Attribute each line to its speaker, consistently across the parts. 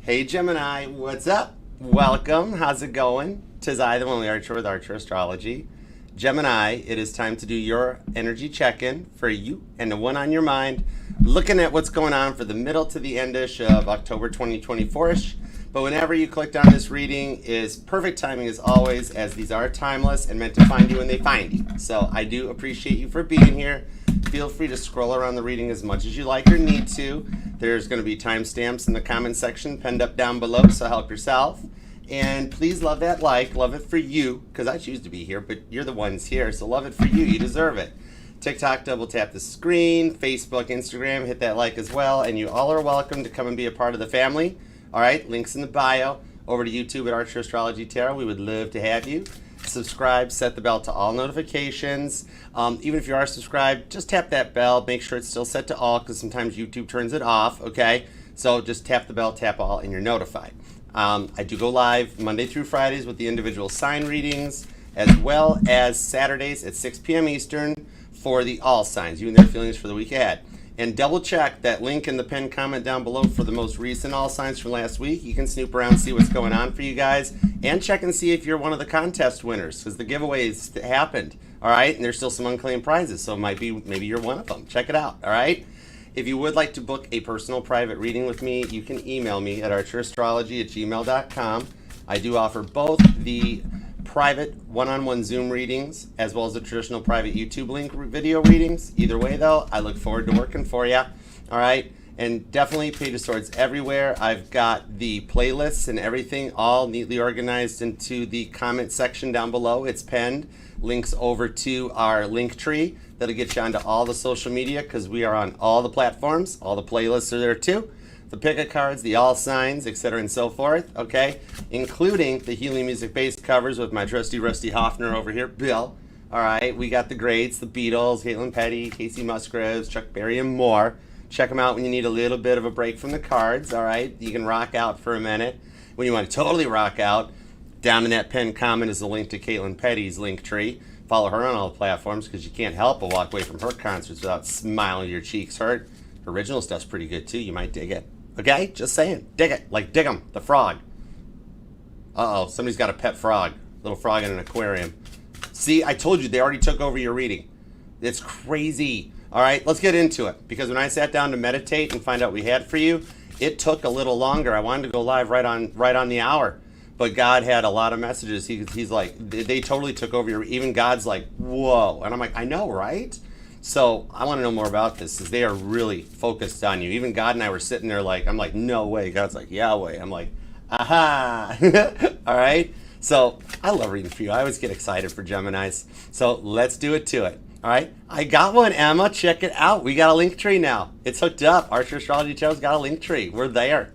Speaker 1: Hey Gemini, what's up? Welcome. How's it going? 'Tis I, the only archer with Archer Astrology. Gemini, it is time to do your energy check-in for you and the one on your mind, looking at what's going on for the middle to the end-ish of October 2024-ish. But whenever you clicked on this reading is perfect timing as always, as these are timeless and meant to find you when they find you. So I do appreciate you for being here. Feel free to scroll around the reading as much as you like or need to. There's going to be timestamps in the comment section pinned up down below, so help yourself. And please love that like, love it for you, because I choose to be here, but you're the ones here, so love it for you, you deserve it. TikTok, double tap the screen, Facebook, Instagram, hit that like as well, and you all are welcome to come and be a part of the family. All right, links in the bio. Over to YouTube at Archer Astrology Tarot, we would love to have you. Subscribe, set the bell to all notifications. Even if you are subscribed, just tap that bell, make sure it's still set to all, because sometimes YouTube turns it off, okay? So just tap the bell, tap all, and you're notified. I do go live Monday through Fridays with the individual sign readings, as well as Saturdays at 6 p.m. Eastern for the all signs, you and their feelings for the week ahead. And double check that link in the pinned comment down below for the most recent all signs from last week. You can snoop around, see what's going on for you guys, and check and see if you're one of the contest winners, because the giveaways happened, all right? And there's still some unclaimed prizes, so it might be, maybe you're one of them. Check it out, all right? If you would like to book a personal private reading with me, you can email me at archerastrology@gmail.com. I do offer both the private one-on-one Zoom readings as well as the traditional private YouTube link video readings. Either way, though, I look forward to working for you. All right, and definitely Page of Swords everywhere. I've got the playlists and everything all neatly organized into the comment section down below. It's pinned. Links over to our link tree. That'll get you onto all the social media, because we are on all the platforms. All the playlists are there too. The pick-a cards, the all signs, etc. and so forth, okay? Including the healing music bass covers with my trusty Rusty Hoffner over here, Bill. All right, we got the greats, the Beatles, Caitlin Petty, Casey Musgraves, Chuck Berry, and more. Check them out when you need a little bit of a break from the cards, all right? You can rock out for a minute. When you want to totally rock out, down in that pinned comment is the link to Caitlin Petty's link tree. Follow her on all the platforms, because you can't help but walk away from her concerts without smiling your cheeks hurt. Her original stuff's pretty good too, you might dig it. Okay, just saying, dig it, like dig 'em, the frog. Uh-oh, somebody's got a pet frog, little frog in an aquarium. See, I told you, they already took over your reading. It's crazy. All right, let's get into it, because when I sat down to meditate and find out what we had for you, it took a little longer. I wanted to go live right on the hour, but God had a lot of messages. He's like, they totally took over your, even God's like, whoa. And I'm like, I know, right? So I want to know more about this, because they are really focused on you. Even God and I were sitting there like, I'm like, no way. God's like, Yahweh. I'm like, aha. All right. So I love reading for you. I always get excited for Geminis. So let's do it to it. All right. I got one, Emma. Check it out. We got a link tree now. It's hooked up. Archer Astrology Tarot's got a link tree. We're there.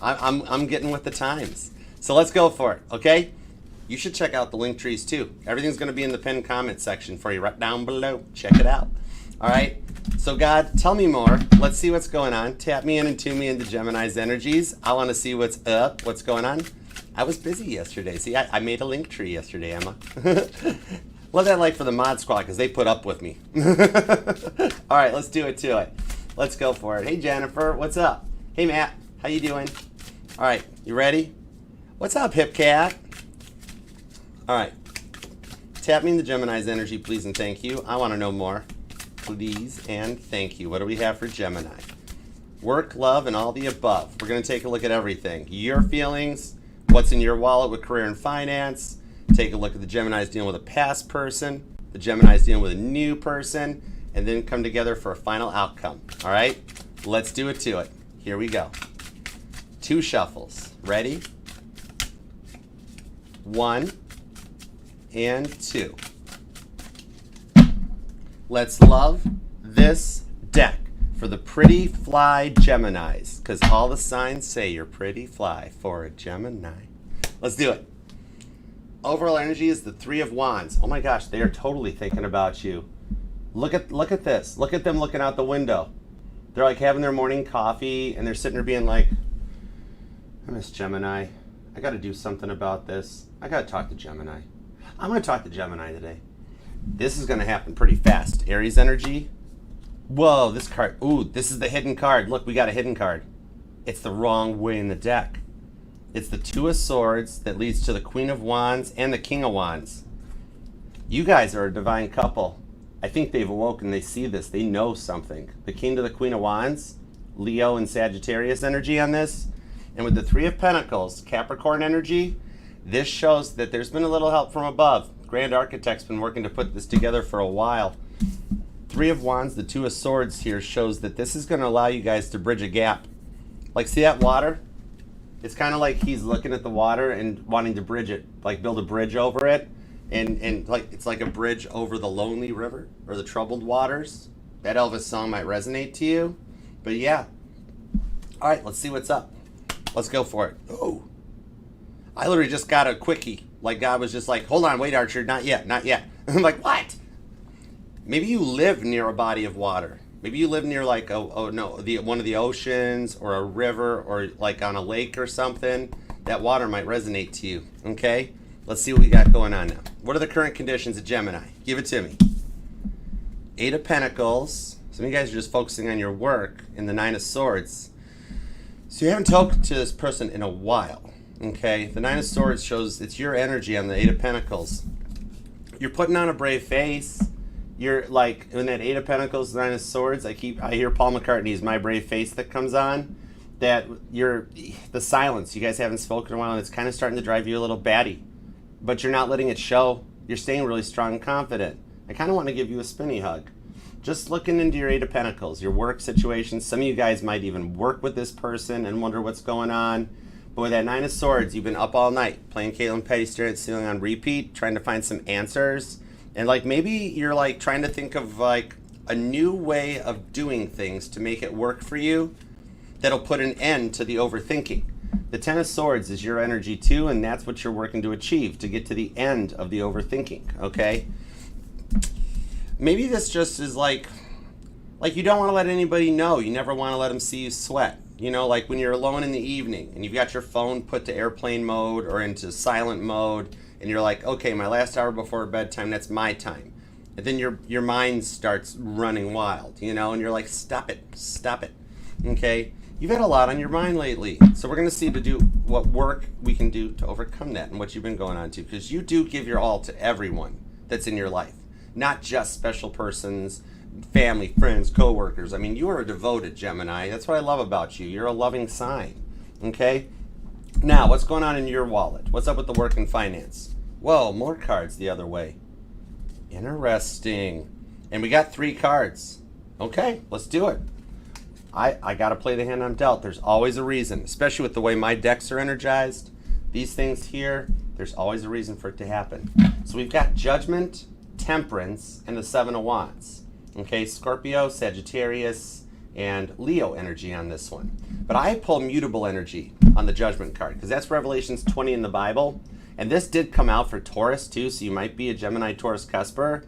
Speaker 1: I'm getting with the times. So let's go for it. Okay. You should check out the link trees too. Everything's going to be in the pinned comment section for you right down below. Check it out. All right. So God, tell me more. Let's see what's going on. Tap me in and tune me into Gemini's energies. I want to see what's up, what's going on. I was busy yesterday. See, I made a link tree yesterday, Emma. Love that like for the mod squad, because they put up with me. All right, let's do it to it. Let's go for it. Hey, Jennifer, what's up? Hey, Matt, how you doing? All right, you ready? What's up, Hip Cat? All right. Tap me in the Gemini's energy, please, and thank you. I want to know more. Please and thank you. What do we have for Gemini? Work, love, and all the above. We're going to take a look at everything. Your feelings, what's in your wallet with career and finance. Take a look at the Geminis dealing with a past person, the Geminis dealing with a new person, and then come together for a final outcome. All right? Let's do it to it. Here we go. 2 shuffles. Ready? 1 and 2. Let's love this deck for the pretty fly Geminis, because all the signs say you're pretty fly for a Gemini. Let's do it. Overall energy is the 3 of Wands. Oh my gosh, they are totally thinking about you. Look at this. Look at them looking out the window. They're like having their morning coffee, and they're sitting there being like, I miss Gemini. I got to do something about this. I got to talk to Gemini. I'm going to talk to Gemini today. This is going to happen pretty fast. Aries energy. Whoa, this card. Ooh, this is the hidden card. Look, we got a hidden card. It's the wrong way in the deck. It's the Two of Swords that leads to the Queen of Wands and the King of Wands. You guys are a divine couple. I think they've awoken. They see this. They know something. The King to the Queen of Wands, Leo and Sagittarius energy on this. And with the Three of Pentacles, Capricorn energy, this shows that there's been a little help from above. Grand Architect's been working to put this together for a while. Three of Wands, the Two of Swords here shows that this is going to allow you guys to bridge a gap. Like, see that water? It's kind of like he's looking at the water and wanting to bridge it, like build a bridge over it. And like it's like a bridge over the lonely river or the troubled waters. That Elvis song might resonate to you. But yeah. All right, let's see what's up. Let's go for it. Oh, I literally just got a quickie. Like God was just like, hold on, wait, Archer, not yet, not yet. I'm like, what? Maybe you live near a body of water. Maybe you live near like one of the oceans or a river or like on a lake or something. That water might resonate to you. Okay, let's see what we got going on now. What are the current conditions of Gemini? Give it to me. Eight of Pentacles. Some of you guys are just focusing on your work in the Nine of Swords. So you haven't talked to this person in a while. Okay, the Nine of Swords shows it's your energy on the Eight of Pentacles. You're putting on a brave face. You're like, in that Eight of Pentacles, Nine of Swords, I hear Paul McCartney's My Brave Face that comes on. That the silence, you guys haven't spoken in a while, and it's kind of starting to drive you a little batty. But you're not letting it show. You're staying really strong and confident. I kind of want to give you a spinny hug. Just looking into your Eight of Pentacles, your work situation. Some of you guys might even work with this person and wonder what's going on. But with that Nine of Swords, you've been up all night playing Caitlin Petty, staring at the ceiling on repeat, trying to find some answers. And like maybe you're like trying to think of like a new way of doing things to make it work for you that'll put an end to the overthinking. The Ten of Swords is your energy too, and that's what you're working to achieve, to get to the end of the overthinking, okay? Maybe this just is like you don't want to let anybody know. You never want to let them see you sweat. You know, like when you're alone in the evening and you've got your phone put to airplane mode or into silent mode, and you're like, okay, my last hour before bedtime, that's my time. And then your mind starts running wild, you know, and you're like, stop it, okay? You've had a lot on your mind lately. So we're going to see to do what work we can do to overcome that and what you've been going on to, because you do give your all to everyone that's in your life, not just special persons, family, friends, co-workers. I mean, you are a devoted Gemini. That's what I love about you. You're a loving sign, okay? Now, what's going on in your wallet? What's up with the work and finance? Whoa, more cards the other way. Interesting. And we got 3 cards. Okay, let's do it. I got to play the hand I'm dealt. There's always a reason, especially with the way my decks are energized. These things here, there's always a reason for it to happen. So we've got Judgment, Temperance, and the Seven of Wands. Okay, Scorpio, Sagittarius, and Leo energy on this one. But I pull mutable energy on the Judgment card because that's Revelations 20 in the Bible. And this did come out for Taurus too, so you might be a Gemini Taurus cusper.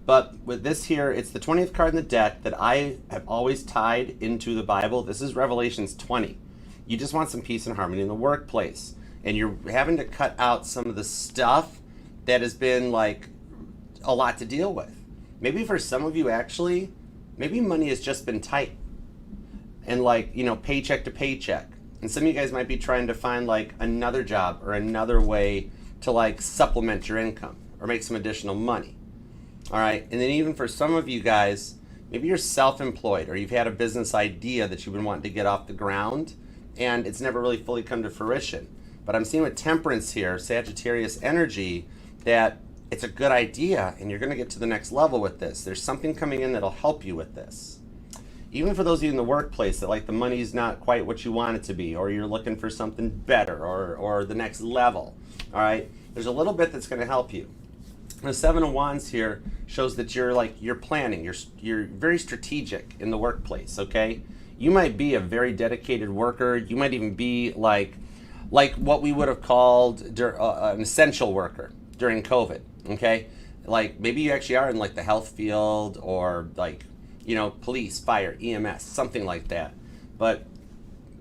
Speaker 1: But with this here, it's the 20th card in the deck that I have always tied into the Bible. This is Revelations 20. You just want some peace and harmony in the workplace. And you're having to cut out some of the stuff that has been like a lot to deal with. Maybe for some of you actually, maybe money has just been tight. And like, you know, paycheck to paycheck. And some of you guys might be trying to find like another job or another way to like supplement your income or make some additional money. All right, and then even for some of you guys, maybe you're self-employed or you've had a business idea that you've been wanting to get off the ground and it's never really fully come to fruition. But I'm seeing with Temperance here, Sagittarius energy, that it's a good idea and you're going to get to the next level with this. There's something coming in that'll help you with this. Even for those of you in the workplace that like the money's not quite what you want it to be, or you're looking for something better or the next level, all right, there's a little bit that's going to help you. The Seven of Wands here shows that you're planning, you're very strategic in the workplace, okay? You might be a very dedicated worker. You might even be like what we would have called an essential worker during COVID, okay? Like maybe you actually are in like the health field or like, you know, police, fire, EMS, something like that. But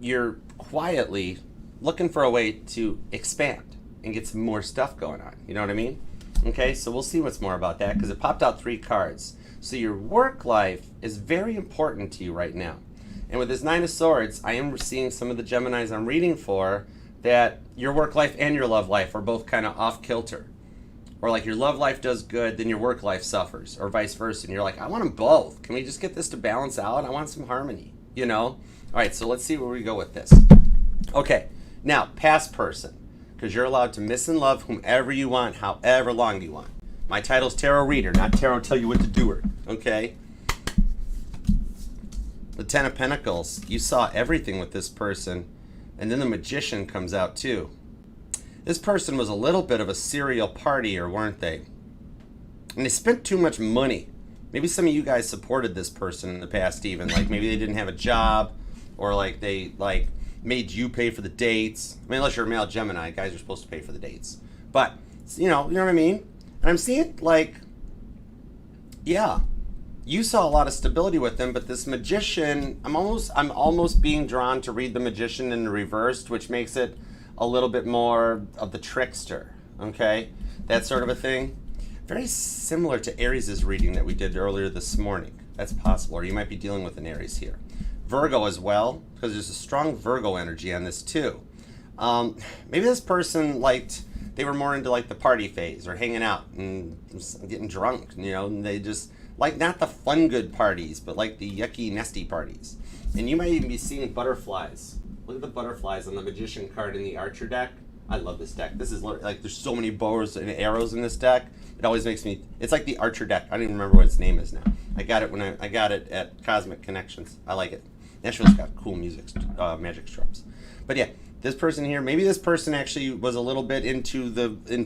Speaker 1: you're quietly looking for a way to expand and get some more stuff going on. You know what I mean? Okay, so we'll see what's more about that because it popped out 3 cards. So your work life is very important to you right now. And with this Nine of Swords, I am seeing some of the Geminis I'm reading for that your work life and your love life are both kind of off kilter. Or like your love life does good, then your work life suffers, or vice versa. And you're like, I want them both. Can we just get this to balance out? I want some harmony, you know? All right, so let's see where we go with this. Okay, now, past person, because you're allowed to miss and love whomever you want, however long you want. My title's Tarot Reader, not Tarot Tell You What to Do Her, okay? The Ten of Pentacles, you saw everything with this person, and then the Magician comes out too. This person was a little bit of a serial partier, weren't they? And they spent too much money. Maybe some of you guys supported this person in the past even. Like maybe they didn't have a job, or like they made you pay for the dates. I mean, unless you're a male Gemini, guys are supposed to pay for the dates. But, you know what I mean? And I'm seeing like, yeah, you saw a lot of stability with them, but this Magician, I'm almost being drawn to read the Magician in the reversed, which makes it a little bit more of the trickster, okay? That sort of a thing. Very similar to Aries' reading that we did earlier this morning. That's possible, or you might be dealing with an Aries here. Virgo as well, because there's a strong Virgo energy on this too. Maybe this person they were more into like the party phase, or hanging out and getting drunk, you know, and they just, like not the fun good parties, but like the yucky, nasty parties. And you might even be seeing butterflies. Look at the butterflies on the Magician card in the Archer deck. I love this deck. This is like, there's so many bows and arrows in this deck. It always makes me, it's like the Archer deck. I don't even remember what its name is now. I got it when I got it at Cosmic Connections. I like it. Nashville's got cool music, magic strips. But yeah, this person here, maybe this person actually was a little bit into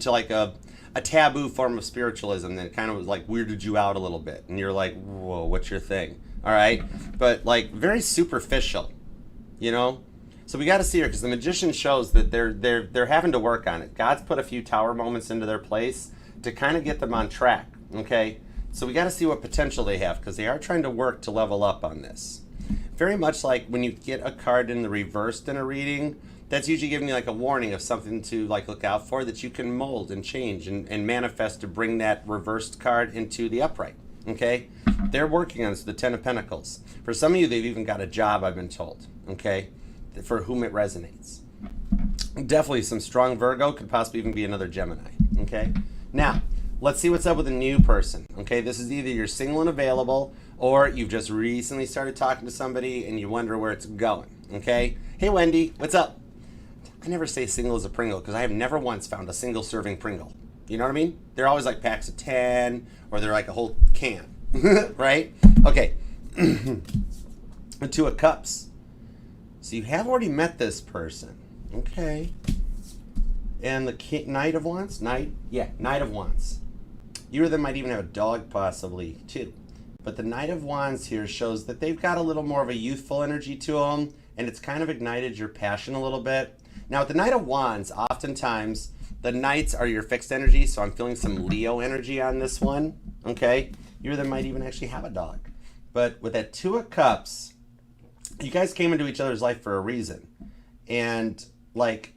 Speaker 1: like a taboo form of spiritualism that kind of was like weirded you out a little bit. And you're like, whoa, what's your thing? All right. But like very superficial, you know? So we got to see her, because the Magician shows that they're having to work on it. God's put a few tower moments into their place to kind of get them on track, okay? So we got to see what potential they have, because they are trying to work to level up on this. Very much like when you get a card in the reversed in a reading, that's usually giving you like a warning of something to like look out for, that you can mold and change and manifest to bring that reversed card into the upright, okay? They're working on this, the Ten of Pentacles. For some of you, they've even got a job, I've been told, okay? For whom it resonates. Definitely some strong Virgo, could possibly even be another Gemini, okay? Now, let's see what's up with a new person, okay? This is either you're single and available, or you've just recently started talking to somebody and you wonder where it's going, okay? Hey, Wendy, what's up? I never say single as a Pringle, because I have never once found a single serving Pringle. You know what I mean? They're always like packs of 10, or they're like a whole can, right? Okay, the Two of Cups. So you have already met this person, okay? And the Knight of Wands? Knight of Wands. You or them might even have a dog possibly too. But the Knight of Wands here shows that they've got a little more of a youthful energy to them, and it's kind of ignited your passion a little bit. Now with the Knight of Wands, oftentimes the Knights are your fixed energy, so I'm feeling some Leo energy on this one, okay? You or them might even actually have a dog. But with that Two of Cups, you guys came into each other's life for a reason. And like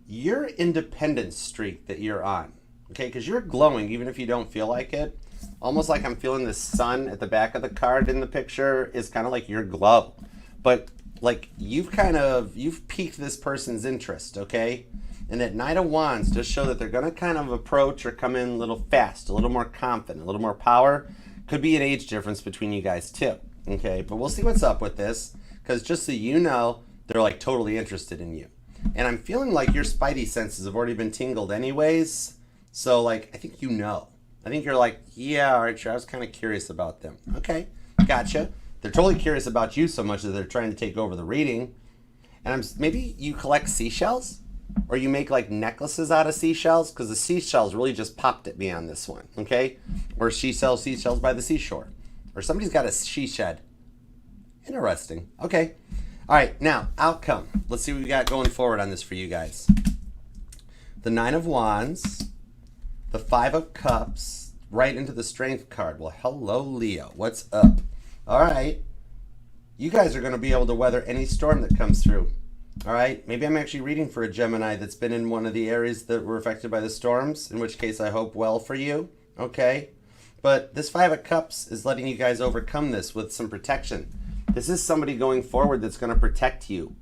Speaker 1: your independence streak that you're on, okay, because you're glowing even if you don't feel like it. Almost like I'm feeling the sun at the back of the card in the picture is kind of like your glow. But like you've piqued this person's interest, okay? And that Knight of Wands just show that they're going to kind of approach or come in a little fast, a little more confident, a little more power. Could be an age difference between you guys too. Okay, but we'll see what's up with this, because just so you know, they're like totally interested in you. And I'm feeling like your spidey senses have already been tingled anyways. So like, I think you know. I think you're like, yeah, all right, sure, I was kind of curious about them. Okay, gotcha. They're totally curious about you so much that they're trying to take over the reading. And maybe you collect seashells? Or you make like necklaces out of seashells? Because the seashells really just popped at me on this one, okay? Or she sells seashells by the seashore. Or somebody's got a she shed. Interesting. Okay. All right. Now, outcome. Let's see what we got going forward on this for you guys. The Nine of Wands. The Five of Cups. Right into the Strength card. Well, hello, Leo. What's up? All right. You guys are going to be able to weather any storm that comes through. All right. Maybe I'm actually reading for a Gemini that's been in one of the areas that were affected by the storms, in which case I hope well for you. Okay. But this Five of Cups is letting you guys overcome this with some protection. This is somebody going forward that's going to protect you.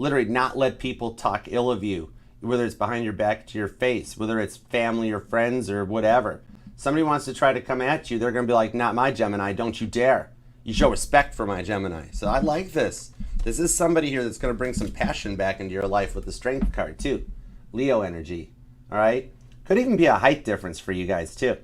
Speaker 1: literally not let people talk ill of you, whether it's behind your back to your face, whether it's family or friends or whatever. Somebody wants to try to come at you, they're going to be like, not my Gemini, don't you dare. You show respect for my Gemini. So I like this. This is somebody here that's going to bring some passion back into your life with the Strength card too. Leo energy, all right? Could even be a height difference for you guys too.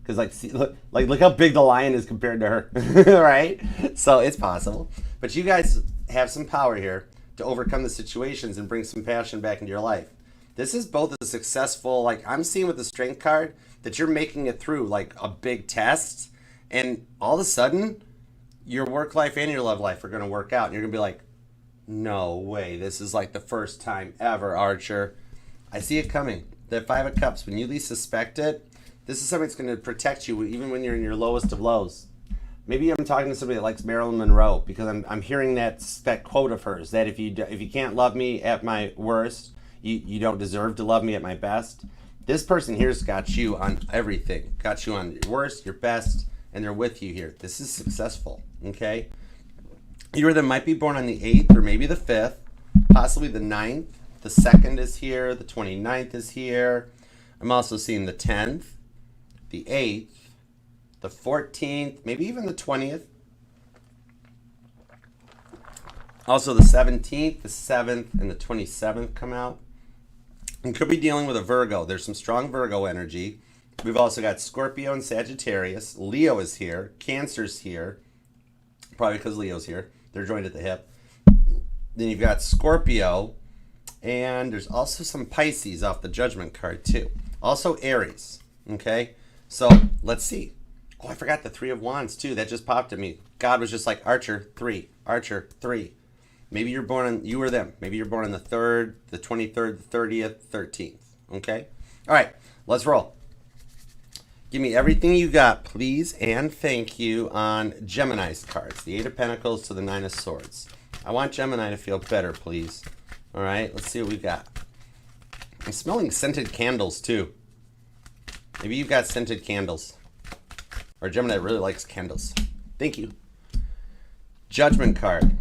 Speaker 1: Because like, see, look how big the lion is compared to her, right? So it's possible. But you guys have some power here to overcome the situations and bring some passion back into your life. This is both a successful, like I'm seeing with the Strength card, that you're making it through like a big test, and all of a sudden, your work life and your love life are going to work out. And you're going to be like, no way, this is like the first time ever, Archer. I see it coming. The Five of Cups, when you least suspect it, this is something that's going to protect you even when you're in your lowest of lows. Maybe I'm talking to somebody that likes Marilyn Monroe, because I'm hearing that quote of hers, that if you can't love me at my worst, you don't deserve to love me at my best. This person here's got you on everything. Got you on your worst, your best, and they're with you here. This is successful, okay? You or them might be born on the 8th or maybe the 5th, possibly the 9th. The 2nd is here. The 29th is here. I'm also seeing the 10th, the 8th, the 14th, maybe even the 20th. Also the 17th, the 7th, and the 27th come out. And could be dealing with a Virgo. There's some strong Virgo energy. We've also got Scorpio and Sagittarius. Leo is here. Cancer's here. Probably because Leo's here. They're joined at the hip. Then you've got Scorpio. And there's also some Pisces off the Judgment card too. Also Aries. Okay? So let's see. Oh, I forgot the Three of Wands too. That just popped at me. God was just like, Archer, 3. Archer, 3. Maybe you're born on, you or them. Maybe you're born on the 3rd, the 23rd, the 30th, 13th. Okay? All right. Let's roll. Give me everything you got, please, and thank you on Gemini's cards. The 8 of Pentacles to the 9 of Swords. I want Gemini to feel better, please. All right, let's see what we got. I'm smelling scented candles, too. Maybe you've got scented candles. Or Gemini really likes candles. Thank you. Judgment card.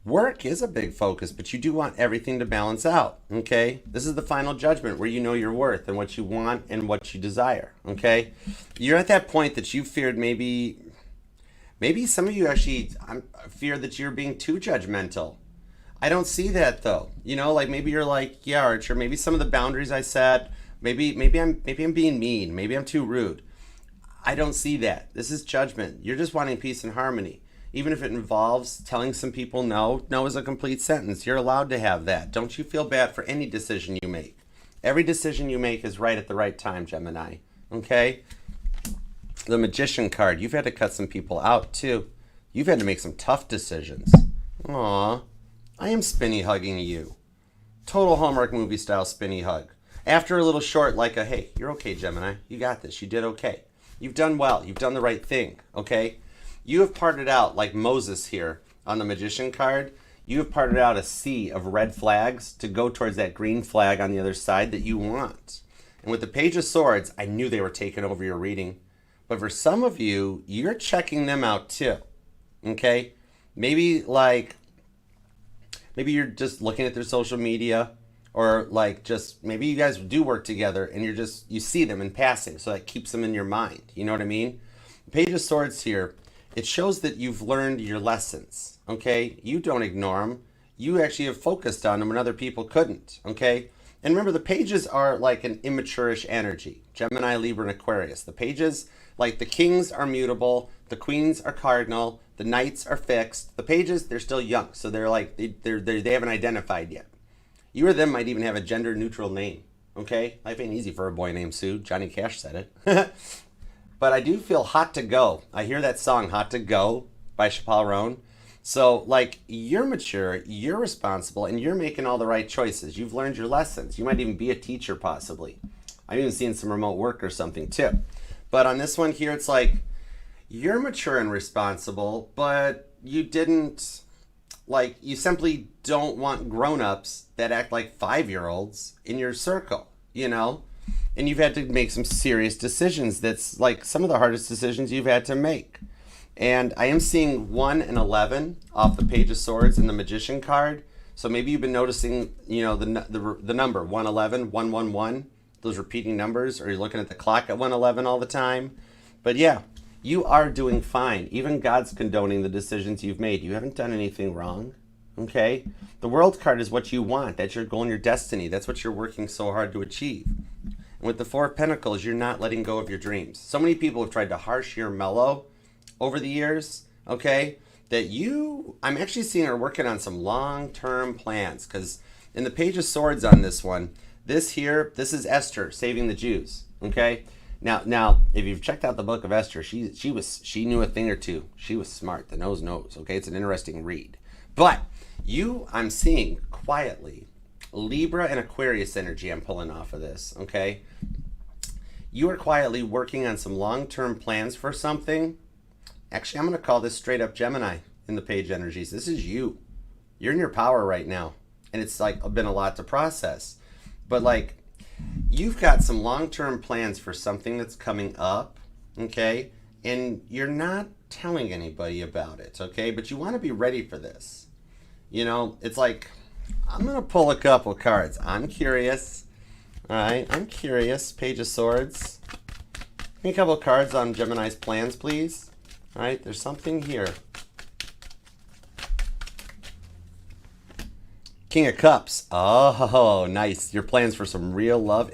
Speaker 1: Work is a big focus, but you do want everything to balance out, okay? This is the final judgment where you know your worth and what you want and what you desire, okay? You're at that point that you feared maybe some of you actually fear that you're being too judgmental. I don't see that though. You know, like maybe you're like, yeah, Archer, maybe some of the boundaries I set, maybe I'm being mean, maybe I'm too rude. I don't see that. This is judgment. You're just wanting peace and harmony. Even if it involves telling some people no, no is a complete sentence. You're allowed to have that. Don't you feel bad for any decision you make. Every decision you make is right at the right time, Gemini. Okay? The Magician card. You've had to cut some people out, too. You've had to make some tough decisions. Aw. I am spinny hugging you. Total Hallmark movie style spinny hug. After a little short, like a, hey, you're okay, Gemini. You got this. You did okay. You've done well. You've done the right thing. Okay? You have parted out, like Moses here on the Magician card, you have parted out a sea of red flags to go towards that green flag on the other side that you want. And with the Page of Swords, I knew they were taking over your reading. But for some of you, you're checking them out too. Okay? Maybe you're just looking at their social media, or like just maybe you guys do work together and you see them in passing, so that keeps them in your mind. You know what I mean? The Page of Swords here, it shows that you've learned your lessons, okay? You don't ignore them. You actually have focused on them when other people couldn't, okay? And remember, the pages are like an immature-ish energy. Gemini, Libra, and Aquarius. The pages, like the kings are mutable, the queens are cardinal, the knights are fixed. The pages, they're still young, so they're like, they haven't identified yet. You or them might even have a gender-neutral name, okay? Life ain't easy for a boy named Sue. Johnny Cash said it. But I do feel hot to go. I hear that song, Hot to Go, by Chappelle Roan. So, like, you're mature, you're responsible, and you're making all the right choices. You've learned your lessons. You might even be a teacher, possibly. I'm even seeing some remote work or something, too. But on this one here, it's like, you're mature and responsible, but you didn't, like, you simply don't want grown-ups that act like 5-year-olds in your circle, you know? And you've had to make some serious decisions. That's like some of the hardest decisions you've had to make. And I am seeing 1 and 11 off the Page of Swords and the Magician card. So maybe you've been noticing, the number 111, 111, those repeating numbers, or you're looking at the clock at 111 all the time. But yeah, you are doing fine. Even God's condoning the decisions you've made. You haven't done anything wrong. Okay? The world card is what you want. That's your goal and your destiny. That's what you're working so hard to achieve. And with the Four of Pentacles, you're not letting go of your dreams. So many people have tried to harsh your mellow over the years, okay? That I'm actually seeing her working on some long-term plans, because in the Page of Swords on this one, this is Esther saving the Jews, okay? Now, if you've checked out the book of Esther, she knew a thing or two. She was smart. The nose knows, okay? It's an interesting read. But I'm seeing quietly Libra and Aquarius energy I'm pulling off of this, okay? You are quietly working on some long-term plans for something. Actually, I'm going to call this straight up Gemini in the page energies. This is you. You're in your power right now. And it's like been a lot to process. But like, you've got some long-term plans for something that's coming up, okay? And you're not telling anybody about it, okay? But you want to be ready for this. It's like, I'm going to pull a couple cards. I'm curious. All right, I'm curious. Page of Swords. Give me a couple cards on Gemini's plans, please. All right, there's something here. King of Cups. Oh, nice. Your plans for some real love.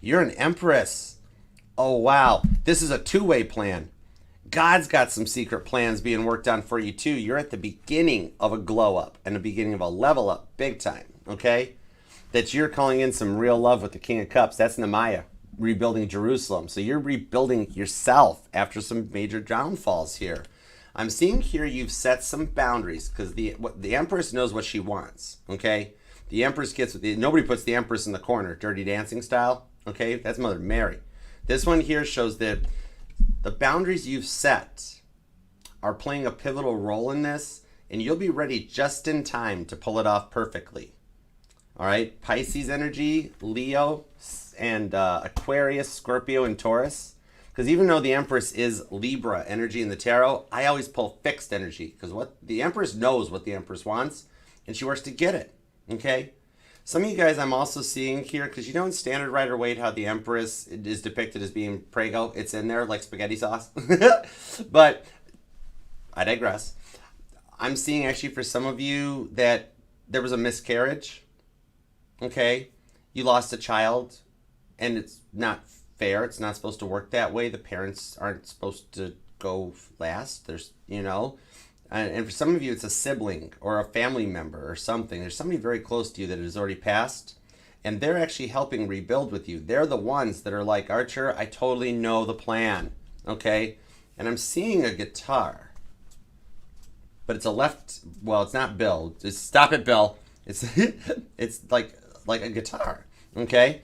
Speaker 1: You're an Empress. Oh, wow. This is a two-way plan. God's got some secret plans being worked on for you, too. You're at the beginning of a glow-up and the beginning of a level-up big time, okay? That you're calling in some real love with the King of Cups. That's Nehemiah, rebuilding Jerusalem. So you're rebuilding yourself after some major downfalls here. I'm seeing here you've set some boundaries, because the Empress knows what she wants, okay? The Empress nobody puts the Empress in the corner, Dirty Dancing style, okay? That's Mother Mary. This one here shows that the boundaries you've set are playing a pivotal role in this, and you'll be ready just in time to pull it off perfectly. All right, Pisces energy, Leo, and Aquarius, Scorpio, and Taurus. Because even though the Empress is Libra energy in the tarot, I always pull fixed energy, because what the Empress knows what the Empress wants, and she works to get it, okay? Some of you guys I'm also seeing here, because in Standard Rider-Waite how the Empress is depicted as being prego. It's in there like spaghetti sauce. But I digress. I'm seeing actually for some of you that there was a miscarriage. Okay? You lost a child, and it's not fair. It's not supposed to work that way. The parents aren't supposed to go last. And for some of you, it's a sibling or a family member or something. There's somebody very close to you that has already passed, and they're actually helping rebuild with you. They're the ones that are like, Archer, I totally know the plan, okay? And I'm seeing a guitar, but it's it's not Bill. Just stop it, Bill. It's like a guitar, okay?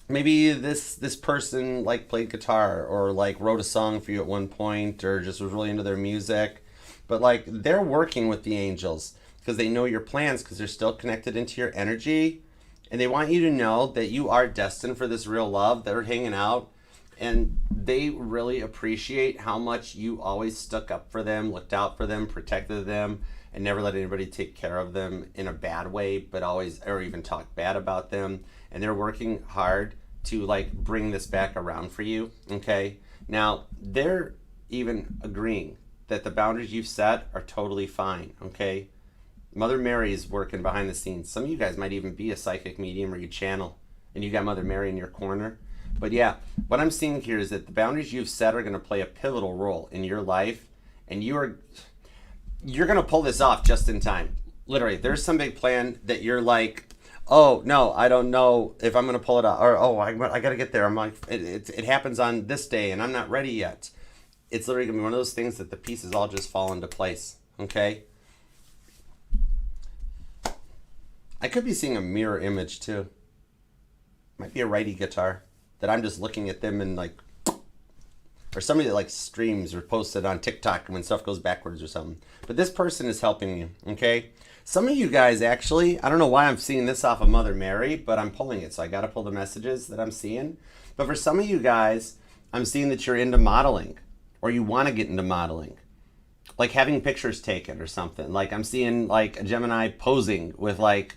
Speaker 1: Maybe this person played guitar or wrote a song for you at one point, or just was really into their music. But they're working with the angels because they know your plans, because they're still connected into your energy, and they want you to know that you are destined for this real love. They're hanging out, and they really appreciate how much you always stuck up for them, looked out for them, protected them, and never let anybody take care of them in a bad way, but always, or even talk bad about them. And they're working hard to bring this back around for you, okay? Now, they're even agreeing that the boundaries you've set are totally fine, okay? Mother Mary is working behind the scenes. Some of you guys might even be a psychic medium, or you channel, and you got Mother Mary in your corner. But yeah, what I'm seeing here is that the boundaries you've set are going to play a pivotal role in your life, and you're going to pull this off just in time. Literally, there's some big plan that you're like, oh, no, I don't know if I'm going to pull it off, or oh, I got to get there. I'm like, it happens on this day, and I'm not ready yet. It's literally going to be one of those things that the pieces all just fall into place, okay? I could be seeing a mirror image, too. Might be a righty guitar that I'm just looking at them and or somebody that streams or posts it on TikTok when stuff goes backwards or something. But this person is helping you, okay? Some of you guys actually, I don't know why I'm seeing this off of Mother Mary, but I'm pulling it, so I got to pull the messages that I'm seeing. But for some of you guys, I'm seeing that you're into modeling, or you want to get into modeling. like having pictures taken or something. Like I'm seeing like a Gemini posing with like,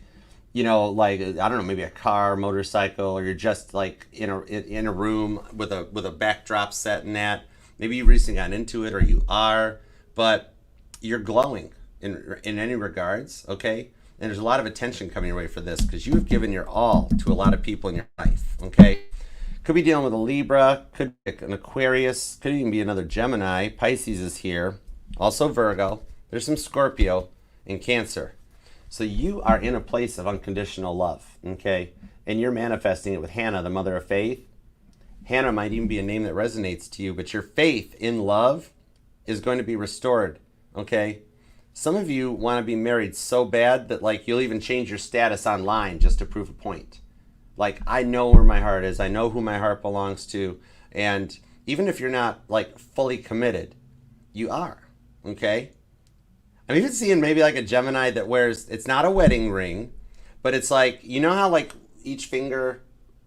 Speaker 1: you know, like I don't know, maybe a car, motorcycle, or you're just like in a room with a backdrop set in that. Maybe you recently got into it, or you are, but you're glowing in any regards, okay? And there's a lot of attention coming your way for this because you have given your all to a lot of people in your life, okay? Could be dealing with a Libra, could be an Aquarius, could even be another Gemini. Pisces is here, also Virgo. There's some Scorpio and Cancer. So you are in a place of unconditional love, okay? And you're manifesting it with Hannah, the mother of faith. Hannah might even be a name that resonates to you, but your faith in love is going to be restored, okay? Some of you want to be married so bad that like you'll even change your status online just to prove a point. Like, I know where my heart is. I know who my heart belongs to. And even if you're not like fully committed, you are, okay? I'm even seeing maybe like a Gemini that wears, it's not a wedding ring, but it's like, you know how like each finger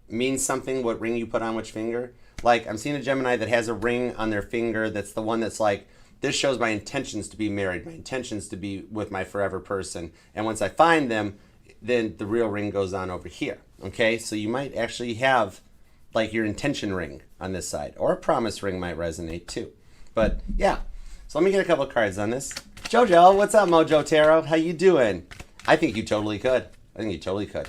Speaker 1: means something, what ring you put on which finger? Like I'm seeing a Gemini that has a ring on their finger that's the one that's like, this shows my intentions to be married, my intentions to be with my forever person. And once I find them, then the real ring goes on over here, okay? So you might actually have like your intention ring on this side, or a promise ring might resonate too. But yeah, so let me get a couple of cards on this. Jojo, what's up, Mojo Tarot? How you doing? I think you totally could. I think you totally could.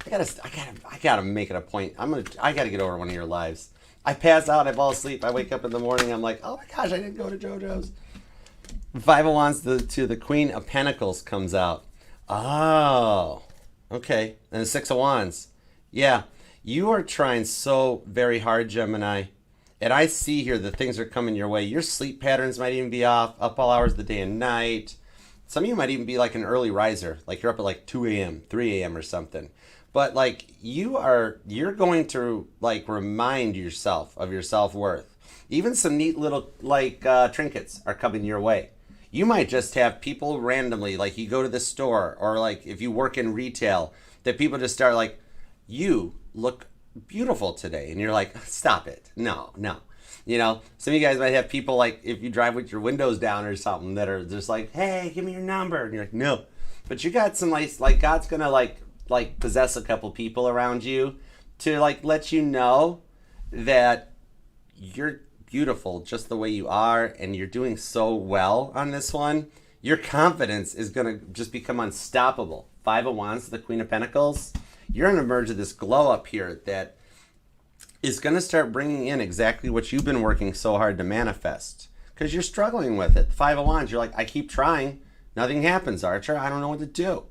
Speaker 1: I gotta make it a point. I gotta get over one of your lives. I pass out, I fall asleep, I wake up in the morning, I'm like, oh my gosh, I didn't go to JoJo's. Five of Wands to the Queen of Pentacles comes out. Oh, okay. And the Six of Wands. Yeah, you are trying so very hard, Gemini. And I see here that things are coming your way. Your sleep patterns might even be off, up all hours of the day and night. Some of you might even be like an early riser, like you're up at like 2 a.m., 3 a.m. or something. But like you're going to like remind yourself of your self-worth. Even some neat little like trinkets are coming your way. You might just have people randomly, like you go to the store, or like if you work in retail, that people just start like, you look beautiful today. And you're like, stop it. No. You know, some of you guys might have people like, if you drive with your windows down or something, that are just like, hey, give me your number. And you're like, no. But you got some nice, like God's going to like possess a couple people around you to like let you know that you're beautiful just the way you are, and you're doing so well on this one. Your confidence is going to just become unstoppable. Five of Wands, the Queen of Pentacles. You're going to emerge with this glow up here that is going to start bringing in exactly what you've been working so hard to manifest, because you're struggling with it. Five of Wands, you're like, I keep trying. Nothing happens, Archer. I don't know what to do.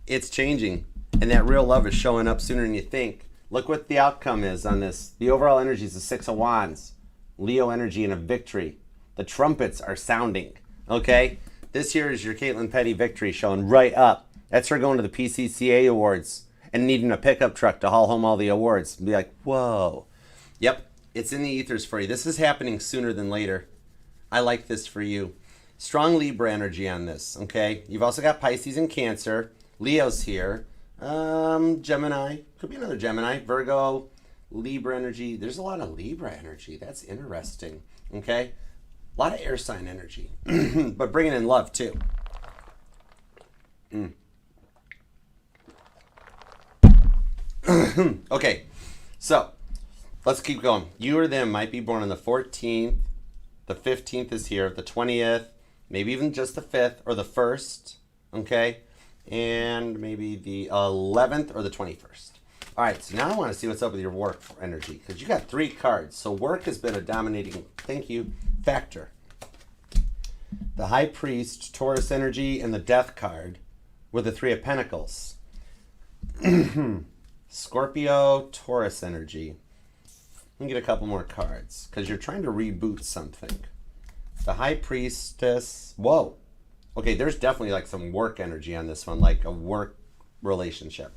Speaker 1: It's changing. And that real love is showing up sooner than you think. Look what the outcome is on this. The overall energy is the Six of Wands. Leo energy and a victory. The trumpets are sounding. Okay? This here is your Caitlin Petty victory showing right up. That's her going to the PCCA awards and needing a pickup truck to haul home all the awards. And be like, whoa. Yep. It's in the ethers for you. This is happening sooner than later. I like this for you. Strong Libra energy on this. Okay? You've also got Pisces and Cancer. Leo's here. Gemini, could be another Gemini, Virgo, Libra energy. There's a lot of Libra energy. That's interesting. Okay. A lot of air sign energy, but bringing in love too. Okay. So let's keep going. You or them might be born on the 14th. The 15th is here. The 20th, maybe even just the 5th or the 1st. Okay. And maybe the 11th or the 21st. All right, so now I want to see what's up with your work energy, because you got 3 cards. So work has been a dominating, factor. The High Priest, Taurus energy, and the Death card with the 3 of Pentacles. Scorpio, Taurus energy. Let me get a couple more cards, because you're trying to reboot something. The High Priestess, whoa. Okay, there's definitely like some work energy on this one, like a work relationship.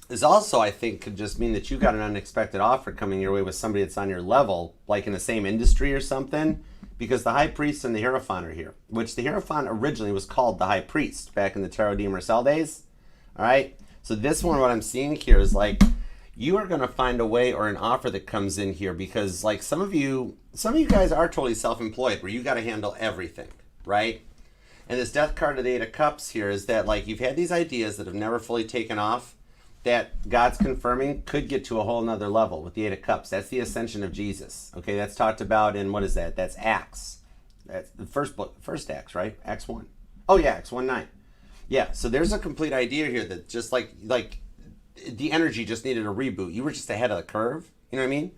Speaker 1: This also, I think, could just mean that you got an unexpected offer coming your way with somebody that's on your level, like in the same industry or something, because the High Priest and the Hierophant are here, which the Hierophant originally was called the High Priest back in the Tarot de Marseille days. All right? So this one, what I'm seeing here is like, you are going to find a way or an offer that comes in here, because like some of you guys are totally self-employed where you got to handle everything, right? And this death card of the Eight of Cups here is that like you've had these ideas that have never fully taken off, that God's confirming could get to a whole nother level with the Eight of Cups. That's the ascension of Jesus. Okay, that's talked about in, what is that? That's Acts. That's the first book, first Acts, right? Acts 1. Oh yeah, Acts 1:9. Yeah, so there's a complete idea here that just like the energy just needed a reboot. You were just ahead of the curve. You know what I mean?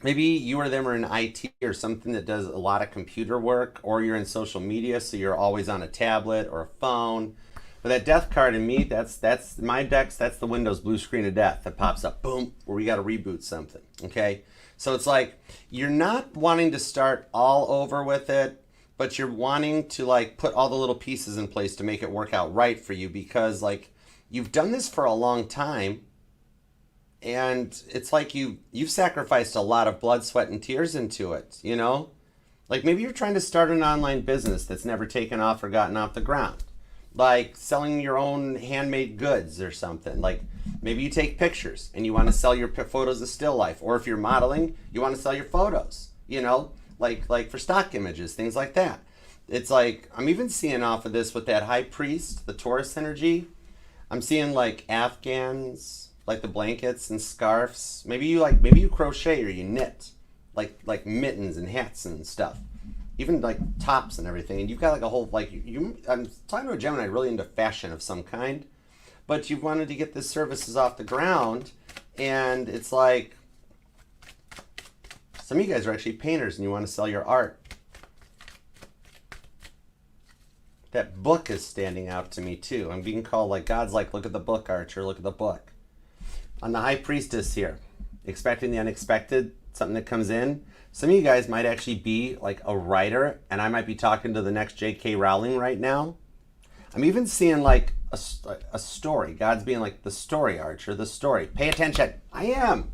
Speaker 1: Maybe you or them are in IT or something that does a lot of computer work, or you're in social media, so you're always on a tablet or a phone. But that death card in me, that's my decks, that's the Windows blue screen of death that pops up, boom, where we got to reboot something, okay? So it's like, you're not wanting to start all over with it, but you're wanting to like put all the little pieces in place to make it work out right for you, because like you've done this for a long time, and it's like you've sacrificed a lot of blood, sweat, and tears into it, you know? Like maybe you're trying to start an online business that's never taken off or gotten off the ground. Like selling your own handmade goods or something. Like maybe you take pictures and you want to sell your photos of still life, or if you're modeling, you want to sell your photos, you know, like for stock images, things like that. It's like, I'm even seeing off of this with that high priest, the Taurus energy. I'm seeing like Afghans, like the blankets and scarves. Maybe you crochet or you knit, like mittens and hats and stuff. Even like tops and everything, and you've got like a whole I'm talking to a Gemini really into fashion of some kind, but you wanted to get this services off the ground, and it's like some of you guys are actually painters and you want to sell your art. That book is standing out to me too. I'm being called, like God's like, look at the book, Archer, look at the book. On the High Priestess here, expecting the unexpected, something that comes in. Some of you guys might actually be like a writer, and I might be talking to the next J.K. Rowling right now. I'm even seeing like a story. God's being like, the story, Archer, the story. Pay attention. I am.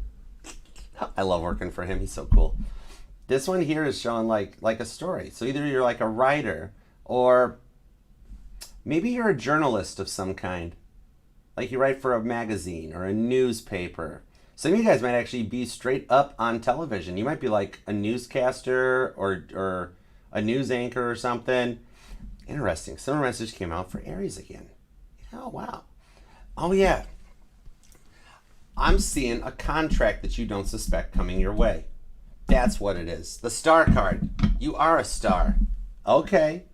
Speaker 1: I love working for him. He's so cool. This one here is showing like a story. So either you're like a writer, or maybe you're a journalist of some kind. Like you write for a magazine or a newspaper. Some of you guys might actually be straight up on television. You might be like a newscaster or a news anchor or something. Interesting. Summer message came out for Aries again. Oh, wow. Oh, yeah. I'm seeing a contract that you don't suspect coming your way. That's what it is. The star card. You are a star. Okay.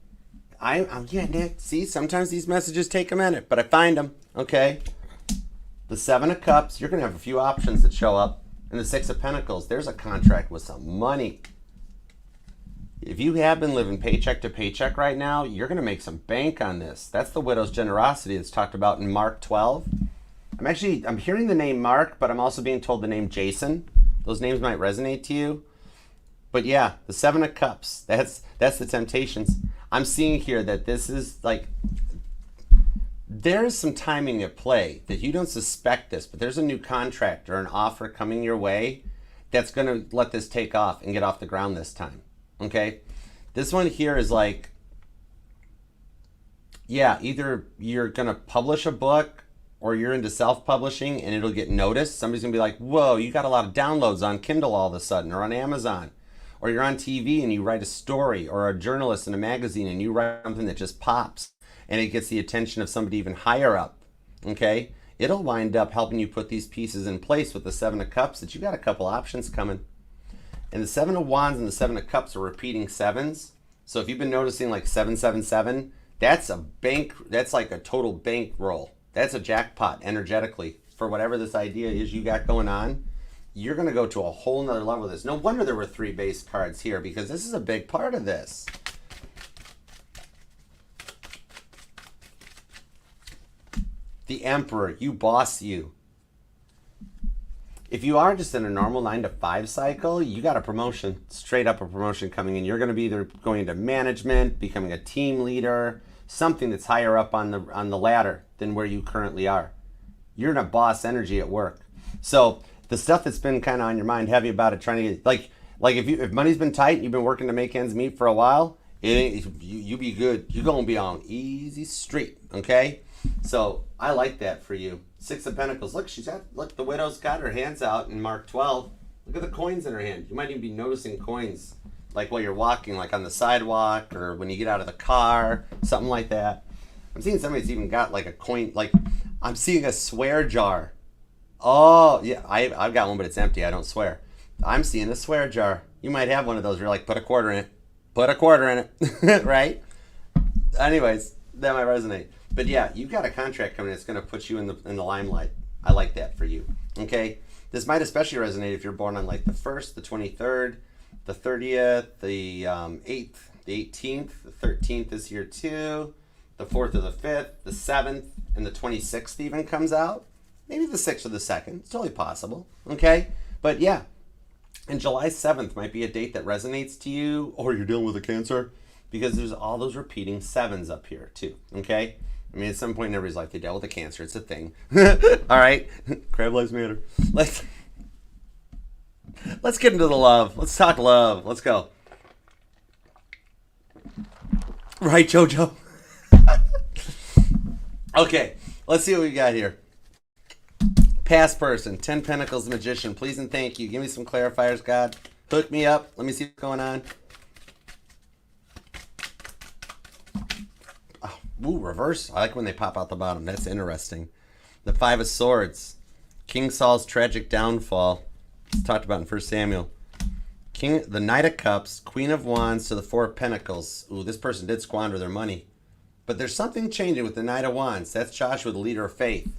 Speaker 1: I'm getting it. See, sometimes these messages take a minute, but I find them. Okay. The Seven of Cups, you're going to have a few options that show up. And the Six of Pentacles, there's a contract with some money. If you have been living paycheck to paycheck right now, you're going to make some bank on this. That's the widow's generosity that's talked about in Mark 12. I'm hearing the name Mark, but I'm also being told the name Jason. Those names might resonate to you. But yeah, the Seven of Cups, that's the temptations. I'm seeing here that this is like, there is some timing at play that you don't suspect this, but there's a new contract or an offer coming your way that's going to let this take off and get off the ground this time. Okay? This one here is like, yeah, either you're going to publish a book or you're into self-publishing and it'll get noticed. Somebody's going to be like, whoa, you got a lot of downloads on Kindle all of a sudden, or on Amazon. Or you're on TV and you write a story, or a journalist in a magazine and you write something that just pops. And it gets the attention of somebody even higher up, okay? It'll wind up helping you put these pieces in place with the Seven of Cups, that you got a couple options coming. And the Seven of Wands and the Seven of Cups are repeating sevens. So if you've been noticing like 777, that's a bank, that's like a total bank roll. That's a jackpot energetically for whatever this idea is you got going on. You're going to go to a whole nother level of this. No wonder there were 3 base cards here, because this is a big part of this. The Emperor, you boss you. If you are just in a normal 9 to 5 cycle, you got a promotion, straight up a promotion coming in. You're going to be either going into management, becoming a team leader, something that's higher up on the ladder than where you currently are. You're in a boss energy at work. So the stuff that's been kind of on your mind, heavy about it, trying to get, like if money's been tight and you've been working to make ends meet for a while, you be good. You're going to be on easy street, okay? So I like that for you. Six of Pentacles. Look, look, the widow's got her hands out in Mark 12. Look at the coins in her hand. You might even be noticing coins like while you're walking, like on the sidewalk or when you get out of the car, something like that. I'm seeing somebody's even got like a coin, like I'm seeing a swear jar. Oh, yeah, I've got one, but it's empty. I don't swear. I'm seeing a swear jar. You might have one of those where you're like, put a quarter in it. Put a quarter in it, right? Anyways, that might resonate. But yeah, you've got a contract coming that's going to put you in the limelight. I like that for you. Okay? This might especially resonate if you're born on like the 1st, the 23rd, the 30th, the 8th, the 18th, the 13th is here too, the 4th or the 5th, the 7th, and the 26th even comes out. Maybe the 6th or the 2nd. It's totally possible. Okay? But yeah, and July 7th might be a date that resonates to you, or you're dealing with a Cancer, because there's all those repeating 7s up here too. Okay? I mean, at some point in everybody's life, they dealt with a Cancer. It's a thing. All right? Crab lives matter. Let's get into the love. Let's talk love. Let's go. Right, JoJo? Okay. Let's see what we got here. Past person. 10 Pentacles Magician. Please and thank you. Give me some clarifiers, God. Hook me up. Let me see what's going on. Ooh, reverse. I like when they pop out the bottom. That's interesting. The 5 of Swords. King Saul's tragic downfall. It's talked about in 1 Samuel. The Knight of Cups. Queen of Wands to the 4 of Pentacles. Ooh, this person did squander their money. But there's something changing with the Knight of Wands. That's Joshua, the leader of faith.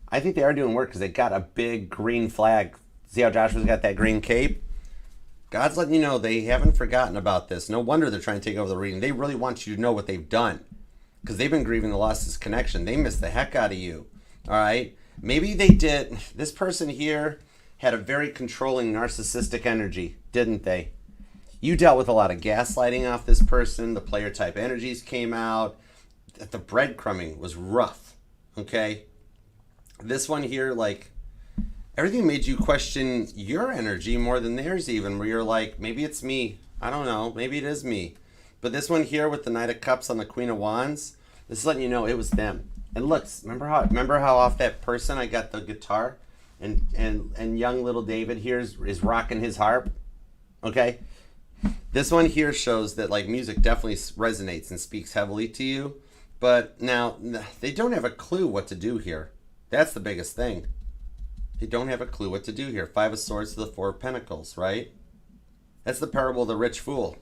Speaker 1: I think they are doing work because they got a big green flag. See how Joshua's got that green cape? God's letting you know they haven't forgotten about this. No wonder they're trying to take over the reading. They really want you to know what they've done. Because they've been grieving the loss of this connection. They missed the heck out of you. All right? Maybe they did. This person here had a very controlling narcissistic energy, didn't they? You dealt with a lot of gaslighting off this person. The player type energies came out. The breadcrumbing was rough. Okay? This one here, like, everything made you question your energy more than theirs even. Where you're like, maybe it's me. I don't know. Maybe it is me. But this one here with the Knight of Cups on the Queen of Wands, this is letting you know it was them. And look, remember how off that person I got the guitar, and young little David here is rocking his harp. Okay, this one here shows that like music definitely resonates and speaks heavily to you. But now they don't have a clue what to do here. That's the biggest thing. They don't have a clue what to do here. 5 of Swords to the 4 of Pentacles, right? That's the parable of the rich fool.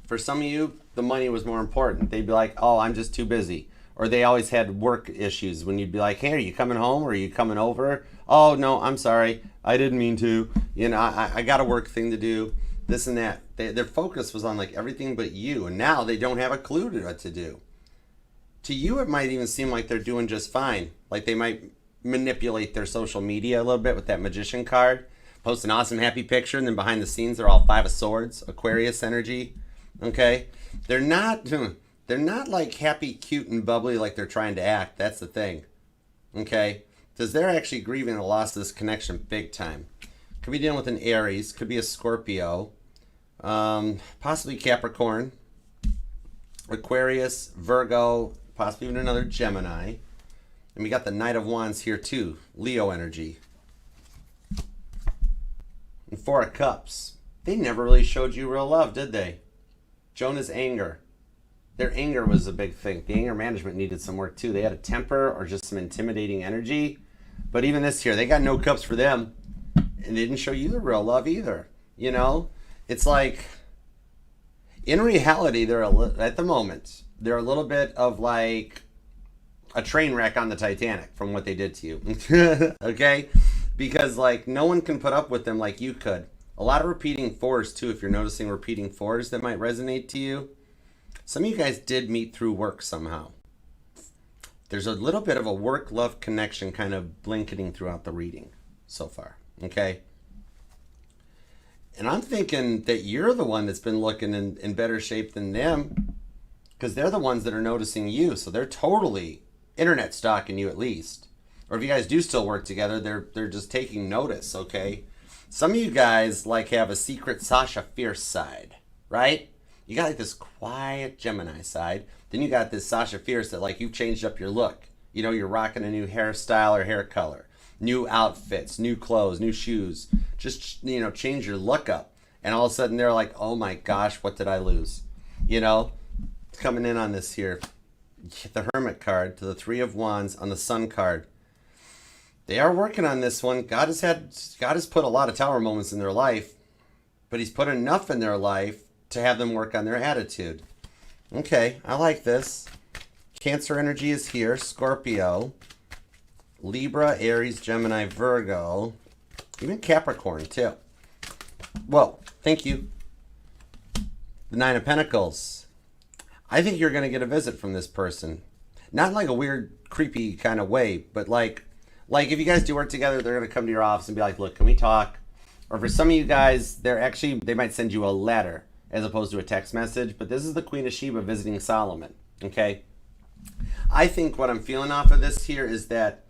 Speaker 1: For some of you, the money was more important. They'd be like, oh, I'm just too busy. Or they always had work issues when you'd be like, hey, are you coming home or are you coming over? Oh, no, I'm sorry. I didn't mean to. You know, I got a work thing to do. This and that. Their focus was on like everything but you. And now they don't have a clue to what to do. To you, it might even seem like they're doing just fine. Like they might manipulate their social media a little bit with that Magician card. Post an awesome, happy picture. And then behind the scenes, they're all 5 of Swords, Aquarius energy. Okay, they're not like happy, cute, and bubbly like they're trying to act. That's the thing. Okay, because they're actually grieving the loss of this connection big time. Could be dealing with an Aries, could be a Scorpio, possibly Capricorn, Aquarius, Virgo, possibly even another Gemini. And we got the Knight of Wands here too, Leo energy. And 4 of Cups. They never really showed you real love, did they? Jonah's anger. Their anger was a big thing. The anger management needed some work too. They had a temper or just some intimidating energy. But even this here, they got no cups for them. And they didn't show you the real love either. You know? It's like, in reality, at the moment, they're a little bit of like a train wreck on the Titanic from what they did to you. Okay? Because like no one can put up with them like you could. A lot of repeating 4s too, if you're noticing repeating 4s that might resonate to you. Some of you guys did meet through work somehow. There's a little bit of a work-love connection kind of blanketing throughout the reading so far, okay? And I'm thinking that you're the one that's been looking in better shape than them because they're the ones that are noticing you, so they're totally internet stalking you at least. Or if you guys do still work together, they're just taking notice, okay? Some of you guys like have a secret Sasha Fierce side, right? You got like this quiet Gemini side. Then you got this Sasha Fierce that like you've changed up your look. You know, you're rocking a new hairstyle or hair color, new outfits, new clothes, new shoes. Just, you know, change your look up. And all of a sudden they're like, oh my gosh, what did I lose? You know, coming in on this here. The Hermit card to the Three of Wands on the Sun card. They are working on this one. God has put a lot of tower moments in their life, but he's put enough in their life to have them work on their attitude. Okay, I like this. Cancer energy is here. Scorpio, Libra, Aries, Gemini, Virgo, even Capricorn too. Whoa, thank you. The Nine of Pentacles. I think you're going to get a visit from this person. Not like a weird, creepy kind of way, but like if you guys do work together, they're going to come to your office and be like, look, can we talk? Or for some of you guys, they might send you a letter as opposed to a text message. But this is the Queen of Sheba visiting Solomon, okay? I think what I'm feeling off of this here is that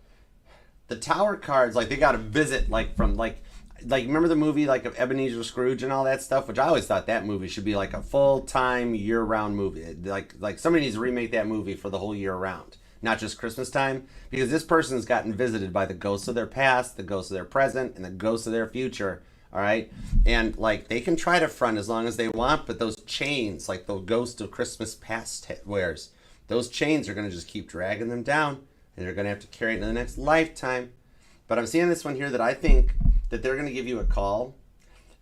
Speaker 1: the Tower cards, like they got a visit like from like remember the movie like of Ebenezer Scrooge and all that stuff, which I always thought that movie should be like a full-time year-round movie. Like somebody needs to remake that movie for the whole year round, not just Christmas time, because this person's gotten visited by the ghosts of their past, the ghosts of their present, and the ghosts of their future. All right, and like they can try to front as long as they want, but those chains, like the ghost of Christmas past wears, those chains are going to just keep dragging them down, and they're going to have to carry it into the next lifetime. But I'm seeing this one here that I think that they're going to give you a call.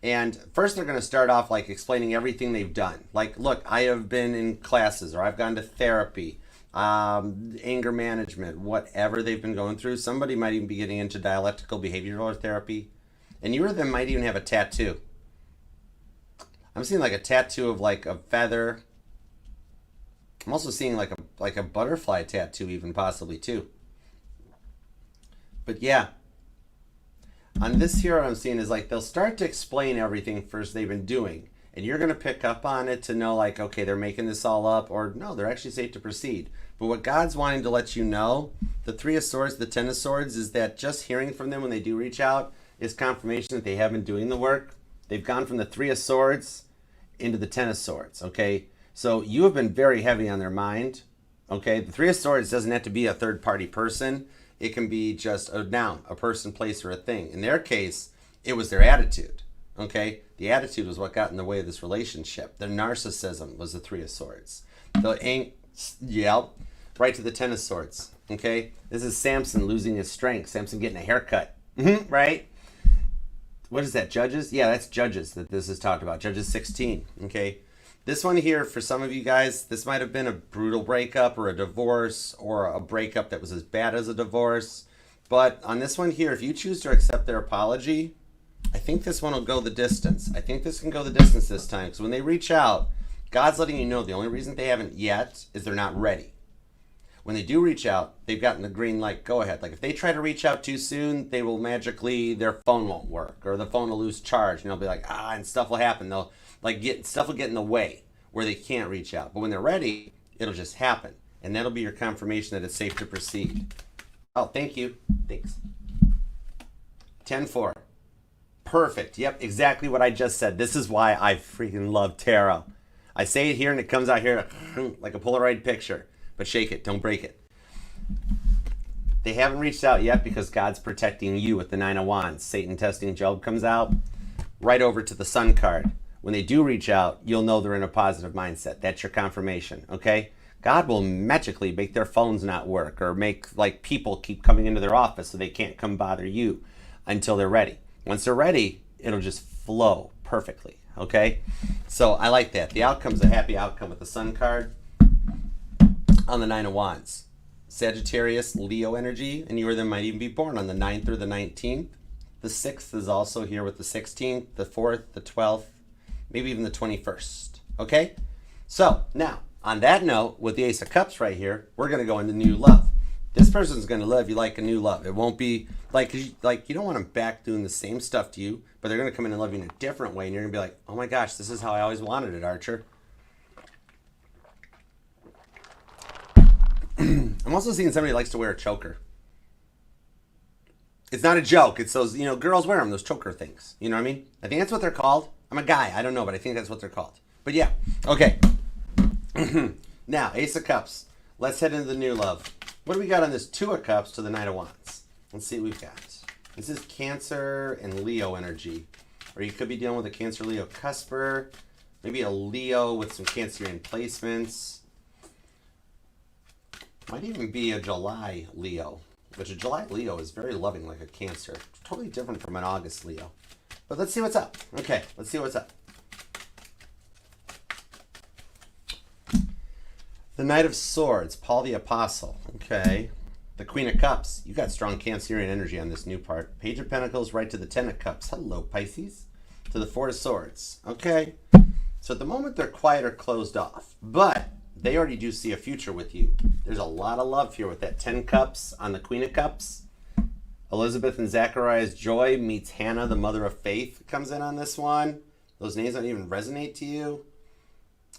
Speaker 1: And first they're going to start off like explaining everything they've done. Like, look, I have been in classes, or I've gone to therapy, anger management, whatever they've been going through. Somebody might even be getting into dialectical behavioral therapy. And you or them might even have a tattoo. I'm seeing like a tattoo of like a feather. I'm also seeing like a butterfly tattoo even possibly too. But yeah. On this here, what I'm seeing is like they'll start to explain everything first they've been doing. And you're going to pick up on it to know like, okay, they're making this all up, or no, they're actually safe to proceed. But what God's wanting to let you know, the Three of Swords, the Ten of Swords, is that just hearing from them when they do reach out is confirmation that they have been doing the work. They've gone from the Three of Swords into the Ten of Swords, okay? So you have been very heavy on their mind, okay? The Three of Swords doesn't have to be a third-party person. It can be just a noun, a person, place, or a thing. In their case, it was their attitude, okay? The attitude was what got in the way of this relationship. Their narcissism was the Three of Swords. Right to the Ten of Swords, okay? This is Samson losing his strength. Samson getting a haircut, right? What is that, Judges? Yeah, that's Judges that this is talked about. Judges 16, okay? This one here, for some of you guys, this might have been a brutal breakup or a divorce or a breakup that was as bad as a divorce. But on this one here, if you choose to accept their apology, I think this one will go the distance. I think this can go the distance this time. Because when they reach out, God's letting you know the only reason they haven't yet is they're not ready. When they do reach out, they've gotten the green light, go ahead. Like if they try to reach out too soon, they will magically, their phone won't work, or the phone will lose charge, and they'll be like, and stuff will happen. They'll stuff will get in the way where they can't reach out. But when they're ready, it'll just happen. And that'll be your confirmation that it's safe to proceed. Oh, thank you. Thanks. 10-4. Perfect. Yep, exactly what I just said. This is why I freaking love tarot. I say it here and it comes out here like a Polaroid picture. But shake it, don't break it. They haven't reached out yet because God's protecting you with the Nine of Wands. Satan testing Job comes out. Right over to the Sun card. When they do reach out, you'll know they're in a positive mindset. That's your confirmation, okay? God will magically make their phones not work, or make like people keep coming into their office so they can't come bother you until they're ready. Once they're ready, it'll just flow perfectly, okay? So I like that. The outcome's a happy outcome with the Sun card on the Nine of Wands. Sagittarius, Leo energy, and you or them might even be born on the 9th or the 19th. The 6th is also here with the 16th, the 4th, the 12th, maybe even the 21st, okay? So now, on that note, with the Ace of Cups right here, we're going to go into new love. This person's going to love you like a new love. It won't be like you don't want them back doing the same stuff to you, but they're going to come in and love you in a different way, and you're going to be like, oh my gosh, this is how I always wanted it, Archer. I'm also seeing somebody who likes to wear a choker. It's not a joke. It's those, girls wear them, those choker things. You know what I mean? I think that's what they're called. I'm a guy. I don't know, but I think that's what they're called. But yeah, okay. Now, Ace of Cups. Let's head into the new love. What do we got on this Two of Cups to the Knight of Wands? Let's see what we've got. This is Cancer and Leo energy. Or you could be dealing with a Cancer-Leo cusper. Maybe a Leo with some Cancerian placements. Might even be a July Leo. Which a July Leo is very loving like a Cancer. Totally different from an August Leo. But let's see what's up. Okay, let's see what's up. The Knight of Swords, Paul the Apostle. Okay. The Queen of Cups. You got strong Cancerian energy on this new part. Page of Pentacles right to the Ten of Cups. Hello, Pisces. To the Four of Swords. Okay. So at the moment, they're quiet or closed off. But they already do see a future with you. There's a lot of love here with that 10 Cups on the Queen of Cups. Elizabeth and Zachariah's joy meets Hannah, the mother of faith, comes in on this one. Those names don't even resonate to you.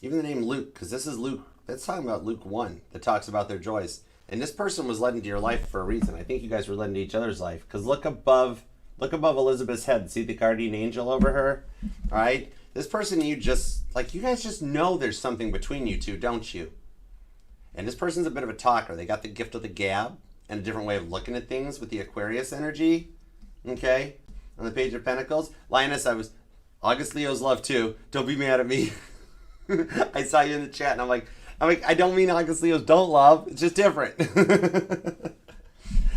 Speaker 1: Even the name Luke, because this is Luke. That's talking about Luke 1 that talks about their joys. And this person was led into your life for a reason. I think you guys were led into each other's life. Because look above Elizabeth's head. See the guardian angel over her? All right? This person, you guys just know there's something between you two, don't you? And this person's a bit of a talker. They got the gift of the gab and a different way of looking at things with the Aquarius energy. Okay? On the Page of Pentacles. Lioness, August Leo's love too. Don't be mad at me. I saw you in the chat and I'm like, I don't mean August Leos don't love. It's just different.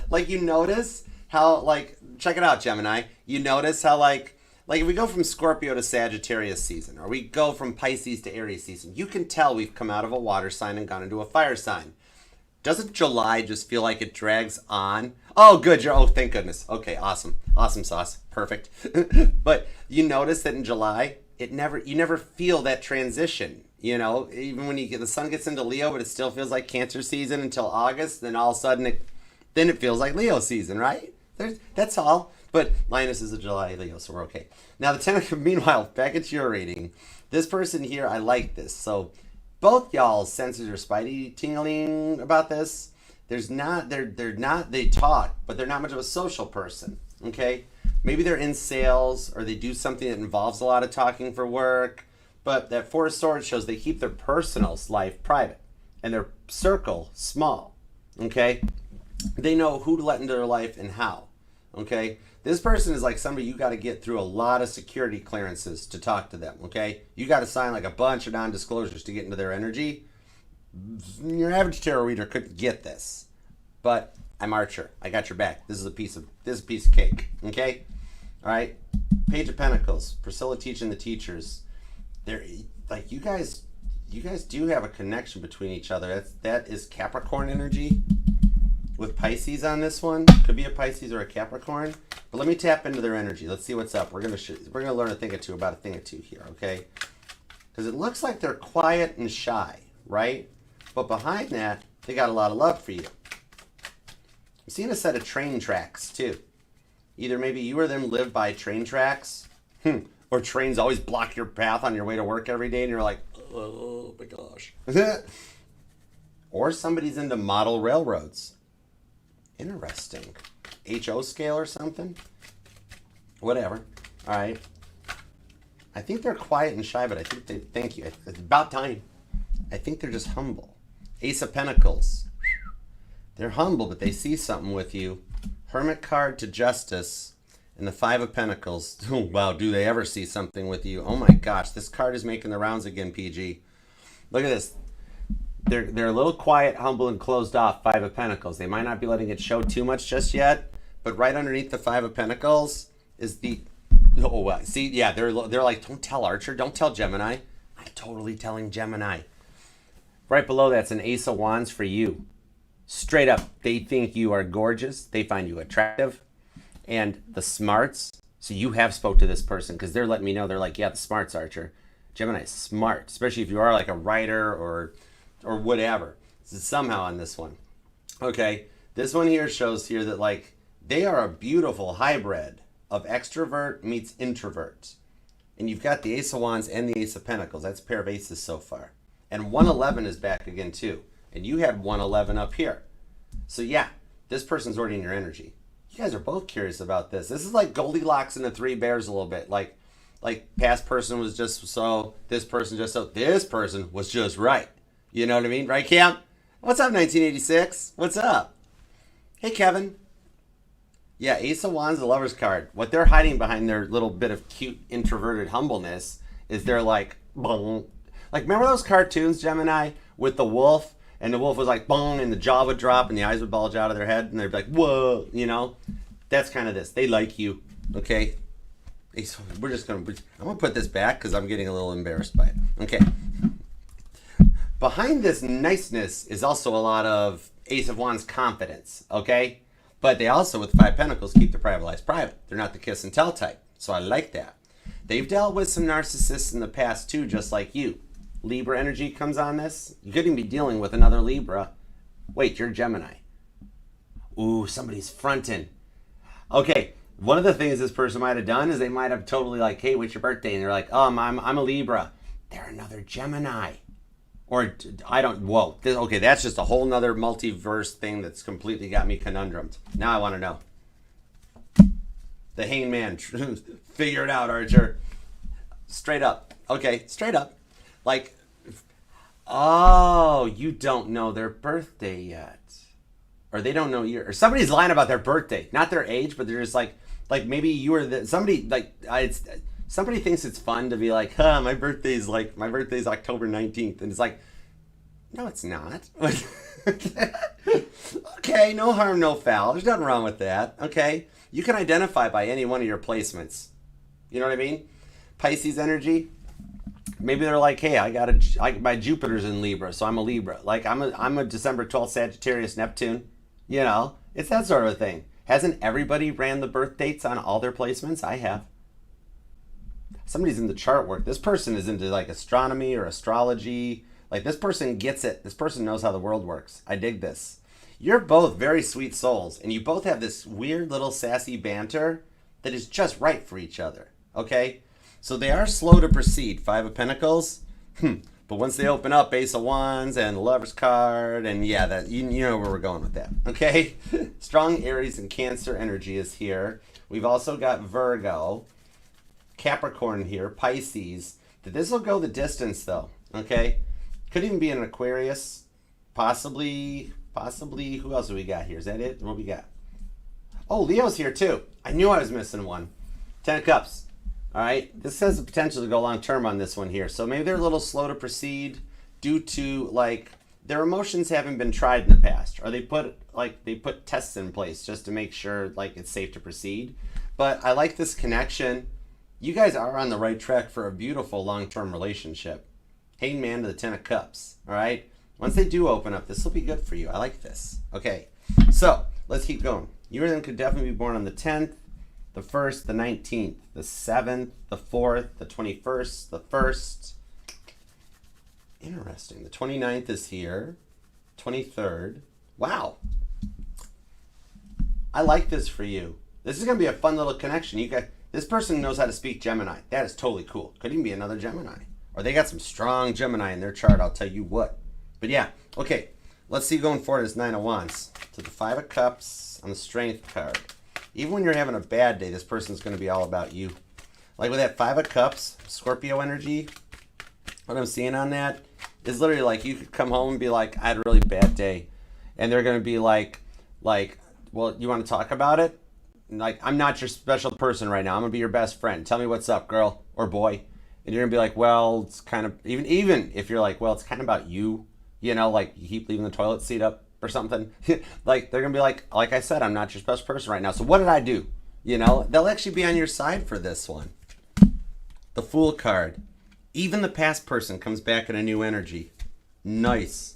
Speaker 1: Like, you notice how, like, check it out, Gemini. You notice how, like if we go from Scorpio to Sagittarius season, or we go from Pisces to Aries season, you can tell we've come out of a water sign and gone into a fire sign. Doesn't July just feel like it drags on? Oh, good. Thank goodness. Okay, awesome. Awesome sauce. Perfect. But you notice that in July, you never feel that transition. You know, even when the sun gets into Leo, but it still feels like Cancer season until August. Then all of a sudden, it feels like Leo season, right? That's all. But Linus is a July Leo, so we're okay. Now, meanwhile, back at your reading. This person here, I like this. So both y'all's senses are spidey tingling about this. They talk, but they're not much of a social person, okay? Maybe they're in sales or they do something that involves a lot of talking for work. But that Four of Swords shows they keep their personal life private and their circle small, okay? They know who to let into their life and how, okay? This person is like somebody you got to get through a lot of security clearances to talk to them, okay? You got to sign like a bunch of non-disclosures to get into their energy. Your average tarot reader couldn't get this, but I'm Archer. I got your back. This is a piece of cake, okay? All right. Page of Pentacles. Priscilla teaching the teachers. They're like, you guys do have a connection between each other. That is Capricorn energy with Pisces on this one. Could be a Pisces or a Capricorn. But let me tap into their energy. Let's see what's up. We're gonna learn a thing or two about a thing or two here, okay? Because it looks like they're quiet and shy, right? But behind that, they got a lot of love for you. I'm seeing a set of train tracks too. Either maybe you or them live by train tracks. Or trains always block your path on your way to work every day and you're like, oh my gosh. Or somebody's into model railroads. Interesting. HO scale or something? Whatever. All right. I think they're quiet and shy, but I think thank you. It's about time. I think they're just humble. Ace of Pentacles. They're humble, but they see something with you. Hermit card to Justice. And the Five of Pentacles. Oh, wow, do they ever see something with you? Oh my gosh, this card is making the rounds again, PG. Look at this. They're a little quiet, humble, and closed off. Five of Pentacles. They might not be letting it show too much just yet, but right underneath the Five of Pentacles is the... Oh, see, yeah, they're like, don't tell Archer, don't tell Gemini. I'm totally telling Gemini. Right below that's an Ace of Wands for you. Straight up, they think you are gorgeous. They find you attractive. And the smarts, so you have spoke to this person because they're letting me know, they're like, yeah, the smarts, Archer. Gemini's smart, especially if you are like a writer or whatever. So somehow on this one. Okay, this one here shows here that like they are a beautiful hybrid of extrovert meets introvert. And you've got the Ace of Wands and the Ace of Pentacles. That's a pair of aces so far. And 111 is back again too. And you had 111 up here. So yeah, this person's already in your energy. You guys are both curious about this. This is like Goldilocks and the Three Bears a little bit. Like, like past person was just so, this person just so, this person was just right. You know what I mean? Right, Cam? What's up, 1986? What's up? Hey, Kevin. Yeah, Ace of Wands, the Lover's card. What they're hiding behind their little bit of cute, introverted humbleness is they're like, bong. Like, remember those cartoons, Gemini, with the wolf? And the wolf was like, bong, and the jaw would drop, and the eyes would bulge out of their head, and they'd be like, whoa, you know? That's kind of this. They like you, okay? We're just going to, I'm going to put this back because I'm getting a little embarrassed by it. Okay. Behind this niceness is also a lot of Ace of Wands confidence, okay? But they also, with Five Pentacles, keep the private lives private. They're not the kiss and tell type, so I like that. They've dealt with some narcissists in the past too, just like you. Libra energy comes on this. You could even be dealing with another Libra. Wait, you're Gemini. Ooh, somebody's fronting. Okay, one of the things this person might have done is they might have totally like, hey, what's your birthday? And they're like, I'm a Libra. They're another Gemini. Or I don't, whoa. Okay, that's just a whole nother multiverse thing that's completely got me conundrumed. Now I want to know. The hangman, figure it out, Archer. Straight up. Okay, straight up. Like, oh, you don't know their birthday yet. Or they don't know your, or somebody's lying about their birthday. Not their age, but they're just like maybe you were somebody, like, somebody thinks it's fun to be like, my birthday's October 19th. And it's like, no, it's not. Okay, no harm, no foul. There's nothing wrong with that. Okay. You can identify by any one of your placements. You know what I mean? Pisces energy. Maybe they're like, hey, my Jupiter's in Libra, so I'm a Libra. Like, I'm a December 12th Sagittarius Neptune. You know, it's that sort of a thing. Hasn't everybody ran the birth dates on all their placements? I have. Somebody's into chart work. This person is into like astronomy or astrology. Like, this person gets it. This person knows how the world works. I dig this. You're both very sweet souls, and you both have this weird little sassy banter that is just right for each other. Okay? So they are slow to proceed. Five of Pentacles. But once they open up, Ace of Wands and the Lover's card, and yeah, that you know where we're going with that. Okay? Strong Aries and Cancer energy is here. We've also got Virgo, Capricorn here, Pisces. This will go the distance though. Okay? Could even be an Aquarius. Possibly, who else do we got here? Is that it? What we got? Oh, Leo's here too. I knew I was missing one. 10 of Cups. All right, this has the potential to go long term on this one here. So maybe they're a little slow to proceed due to like their emotions haven't been tried in the past, or they put tests in place just to make sure like it's safe to proceed. But I like this connection. You guys are on the right track for a beautiful long term relationship. Hangman to the 10 of Cups. All right, once they do open up, this will be good for you. I like this. Okay, so let's keep going. You then could definitely be born on the 10th. The 1st, the 19th, the 7th, the 4th, the 21st, the 1st. Interesting. The 29th is here. 23rd. Wow. I like this for you. This is going to be a fun little connection. This person knows how to speak Gemini. That is totally cool. Could even be another Gemini. Or they got some strong Gemini in their chart, I'll tell you what. But yeah, okay. Let's see going forward as 9 of Wands. To the 5 of Cups on the Strength card. Even when you're having a bad day, this person's going to be all about you. Like with that 5 of Cups, Scorpio energy, what I'm seeing on that is literally like you could come home and be like, I had a really bad day. And they're going to be like, well, you want to talk about it? Like, I'm not your special person right now. I'm going to be your best friend. Tell me what's up, girl or boy. And you're going to be like, well, it's kind of, even if you're like, well, it's kind of about you, you know, like you keep leaving the toilet seat up or something. Like, they're going to be like I said, I'm not your special person right now. So what did I do? You know, they'll actually be on your side for this one. The Fool card. Even the past person comes back in a new energy. Nice.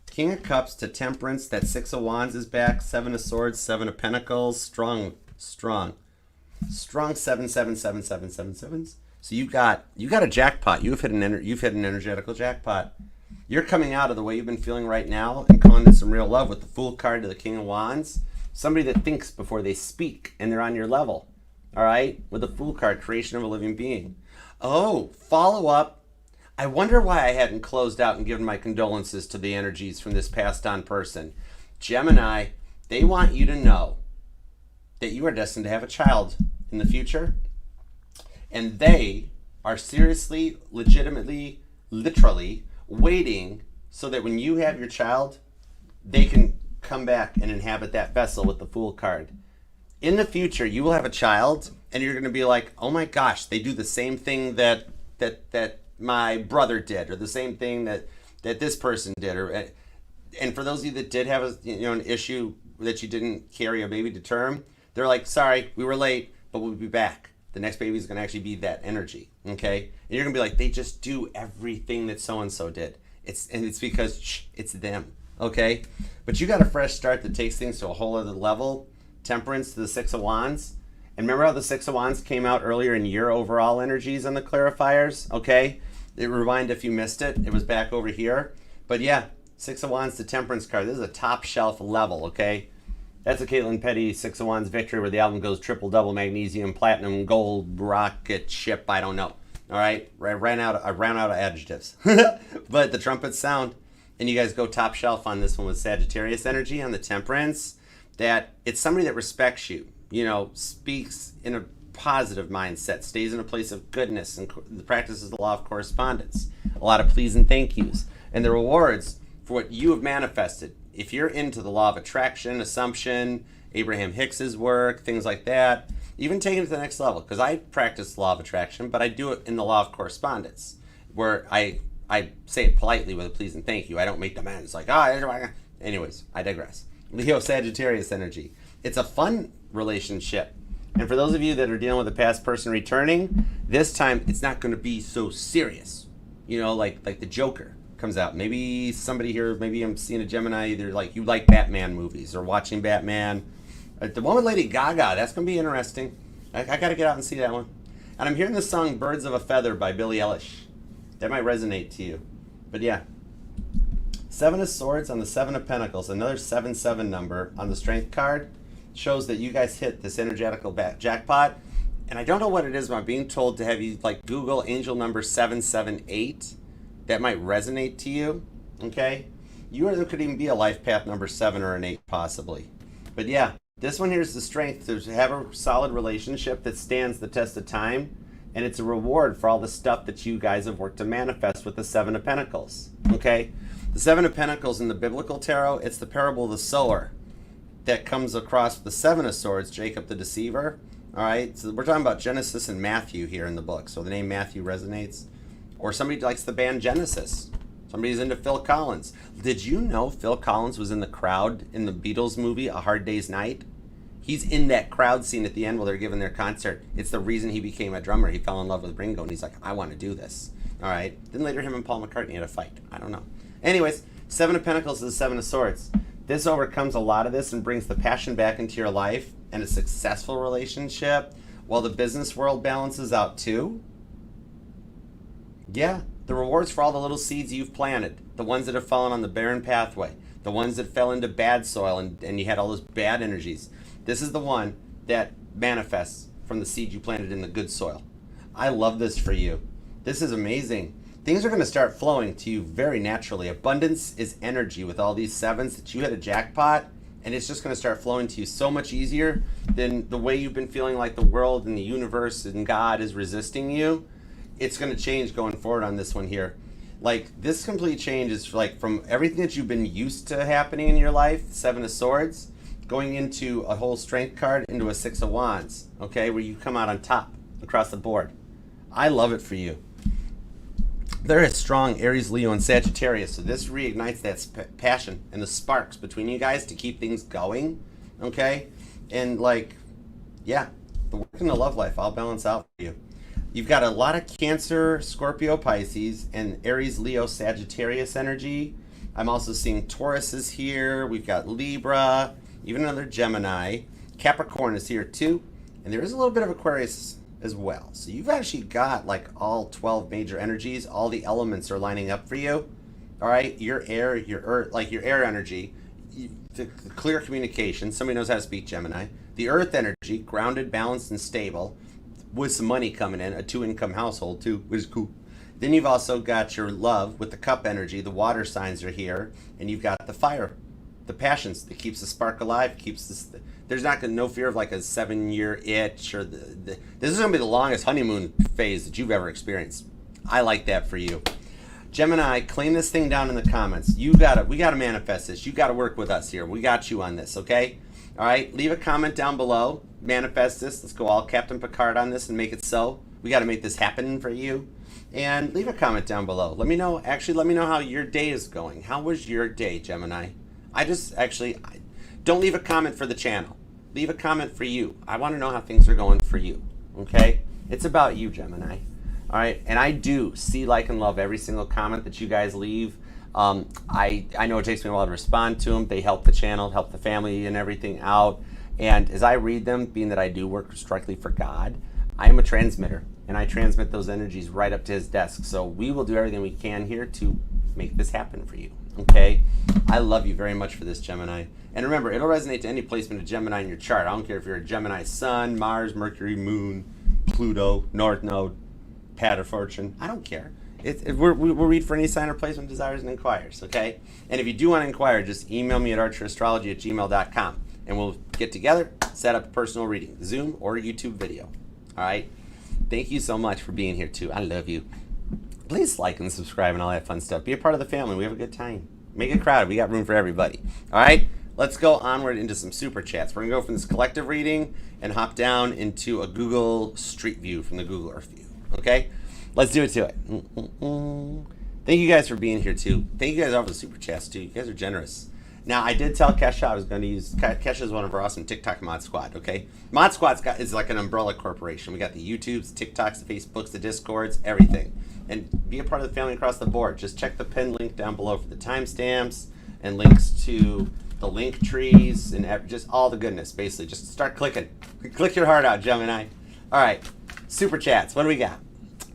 Speaker 1: King of Cups to Temperance. That 6 of Wands is back. 7 of Swords, 7 of Pentacles. Strong 7, 7, 7, 7, 7, 7 sevens. So you got a jackpot. You've hit an energetical jackpot. You're coming out of the way you've been feeling right now and calling in some real love with the Fool card to the King of Wands. Somebody that thinks before they speak, and they're on your level. All right? With the Fool card, creation of a living being. Oh, follow up. I wonder why I hadn't closed out and given my condolences to the energies from this passed on person. Gemini, they want you to know that you are destined to have a child in the future. And they are seriously, legitimately, literally waiting so that when you have your child, they can come back and inhabit that vessel with the Fool card. In the future, you will have a child, and you're going to be like, "Oh my gosh, they do the same thing that my brother did, or the same thing that this person did." And for those of you that did have an issue that you didn't carry a baby to term, they're like, "Sorry, we were late, but we'll be back. The next baby is going to actually be that energy." Okay, and you're going to be like, "They just do everything that so and so did." It's because it's them. Okay, but you got a fresh start that takes things to a whole other level. Temperance to the Six of Wands. And remember how the Six of Wands came out earlier in your overall energies on the clarifiers? Okay, rewind if you missed it. It was back over here. But yeah, Six of Wands to Temperance card. This is a top shelf level, okay? That's a Caitlin Petty Six of Wands victory where the album goes triple, double, magnesium, platinum, gold, rocket ship, I don't know. All right, I ran out of adjectives. But the trumpets sound, and you guys go top shelf on this one with Sagittarius energy on the Temperance. That it's somebody that respects you, speaks in a positive mindset, stays in a place of goodness, and practices the law of correspondence. A lot of please and thank yous. And the rewards for what you have manifested. If you're into the law of attraction, assumption, Abraham Hicks's work, things like that, even taking it to the next level, because I practice the law of attraction, but I do it in the law of correspondence, where I say it politely with a please and thank you. I don't make demands like, anyways, I digress. Leo Sagittarius energy. It's a fun relationship. And for those of you that are dealing with a past person returning, this time it's not going to be so serious. Like the Joker comes out. Maybe somebody here, maybe I'm seeing a Gemini, either like you like Batman movies or watching Batman. The one with Lady Gaga, that's going to be interesting. I got to get out and see that one. And I'm hearing the song Birds of a Feather by Billie Eilish. That might resonate to you. But yeah. Seven of Swords on the Seven of Pentacles, another 7-7 number on the Strength card, shows that you guys hit this energetical jackpot. And I don't know what it is, but I'm being told to have you Google angel number 778. That might resonate to you, okay? There could even be a life path number 7 or an 8 possibly. But yeah, this one here is the strength to have a solid relationship that stands the test of time. And it's a reward for all the stuff that you guys have worked to manifest with the Seven of Pentacles, okay? The Seven of Pentacles in the biblical tarot, it's the parable of the sower that comes across the Seven of Swords, Jacob the deceiver. All right, so we're talking about Genesis and Matthew here in the book. So the name Matthew resonates. Or somebody likes the band Genesis. Somebody's into Phil Collins. Did you know Phil Collins was in the crowd in the Beatles movie, A Hard Day's Night? He's in that crowd scene at the end while they're giving their concert. It's the reason he became a drummer. He fell in love with Ringo, and he's like, I want to do this. All right. Then later him and Paul McCartney had a fight. I don't know. Anyways, Seven of Pentacles is the Seven of Swords. This overcomes a lot of this and brings the passion back into your life and a successful relationship, while the business world balances out too. Yeah, the rewards for all the little seeds you've planted, the ones that have fallen on the barren pathway, the ones that fell into bad soil and you had all those bad energies. This is the one that manifests from the seed you planted in the good soil. I love this for you. This is amazing. Things are going to start flowing to you very naturally. Abundance is energy with all these sevens that you hit a jackpot, and it's just going to start flowing to you so much easier than the way you've been feeling like the world and the universe and God is resisting you. It's going to change going forward on this one here. This complete change is from everything that you've been used to happening in your life, Seven of Swords, going into a whole Strength card, into a Six of Wands, okay, where you come out on top across the board. I love it for you. They're a strong Aries, Leo, and Sagittarius, so this reignites that passion and the sparks between you guys to keep things going, okay? And yeah, the work and the love life all balance out for you. You've got a lot of Cancer, Scorpio, Pisces, and Aries, Leo, Sagittarius energy. I'm also seeing Tauruses here. We've got Libra, even another Gemini. Capricorn is here too, and there is a little bit of Aquarius as well. So you've actually got all 12 major energies. All the elements are lining up for you. All right, your air, your earth, your air energy, the clear communication. Somebody knows how to speak Gemini. The earth energy, grounded, balanced, and stable, with some money coming in. A 2-income household too, which is cool. Then you've also got your love with the cup energy. The water signs are here, and you've got the fire the passions. It keeps the spark alive. Keeps this. There's not no fear of like a 7-year itch or this is gonna be the longest honeymoon phase that you've ever experienced. I like that for you. Gemini, claim this thing down in the comments. We gotta manifest this. You gotta work with us here. We got you on this, okay? All right, leave a comment down below. Manifest this. Let's go all Captain Picard on this and make it so. We gotta make this happen for you. And leave a comment down below. Let me know how your day is going. How was your day, Gemini? Don't leave a comment for the channel. Leave a comment for you. I want to know how things are going for you, okay? It's about you, Gemini. All right, and I do see, like, and love every single comment that you guys leave. I know it takes me a while to respond to them. They help the channel, help the family and everything out. And as I read them, being that I do work directly for God, I am a transmitter, and I transmit those energies right up to his desk. So we will do everything we can here to make this happen for you, okay? I love you very much for this, Gemini. And remember, it'll resonate to any placement of Gemini in your chart. I don't care if you're a Gemini Sun, Mars, Mercury, Moon, Pluto, North Node, Pad of Fortune. I don't care. We'll read for any sign or placement, desires, and inquires, okay? And if you do want to inquire, just email me at archerastrology@gmail.com, and we'll get together, set up a personal reading, Zoom or YouTube video, all right? Thank you so much for being here, too. I love you. Please like and subscribe and all that fun stuff. Be a part of the family. We have a good time. Make it crowded. We got room for everybody, all right? Let's go onward into some super chats. We're going to go from this collective reading and hop down into a Google Street View from the Google Earth View, okay? Let's do it to it. Thank you guys for being here, too. Thank you guys all for the super chats, too. You guys are generous. Now, I did tell Kesha I was going to use... Kesha is one of our awesome TikTok mod squad, okay? Mod squad is like an umbrella corporation. We got the YouTubes, the TikToks, the Facebooks, the Discords, everything. And be a part of the family across the board. Just check the pinned link down below for the timestamps and links to the link trees and just all the goodness, basically. Just start clicking. Click your heart out, Gemini. All right, super chats. What do we got?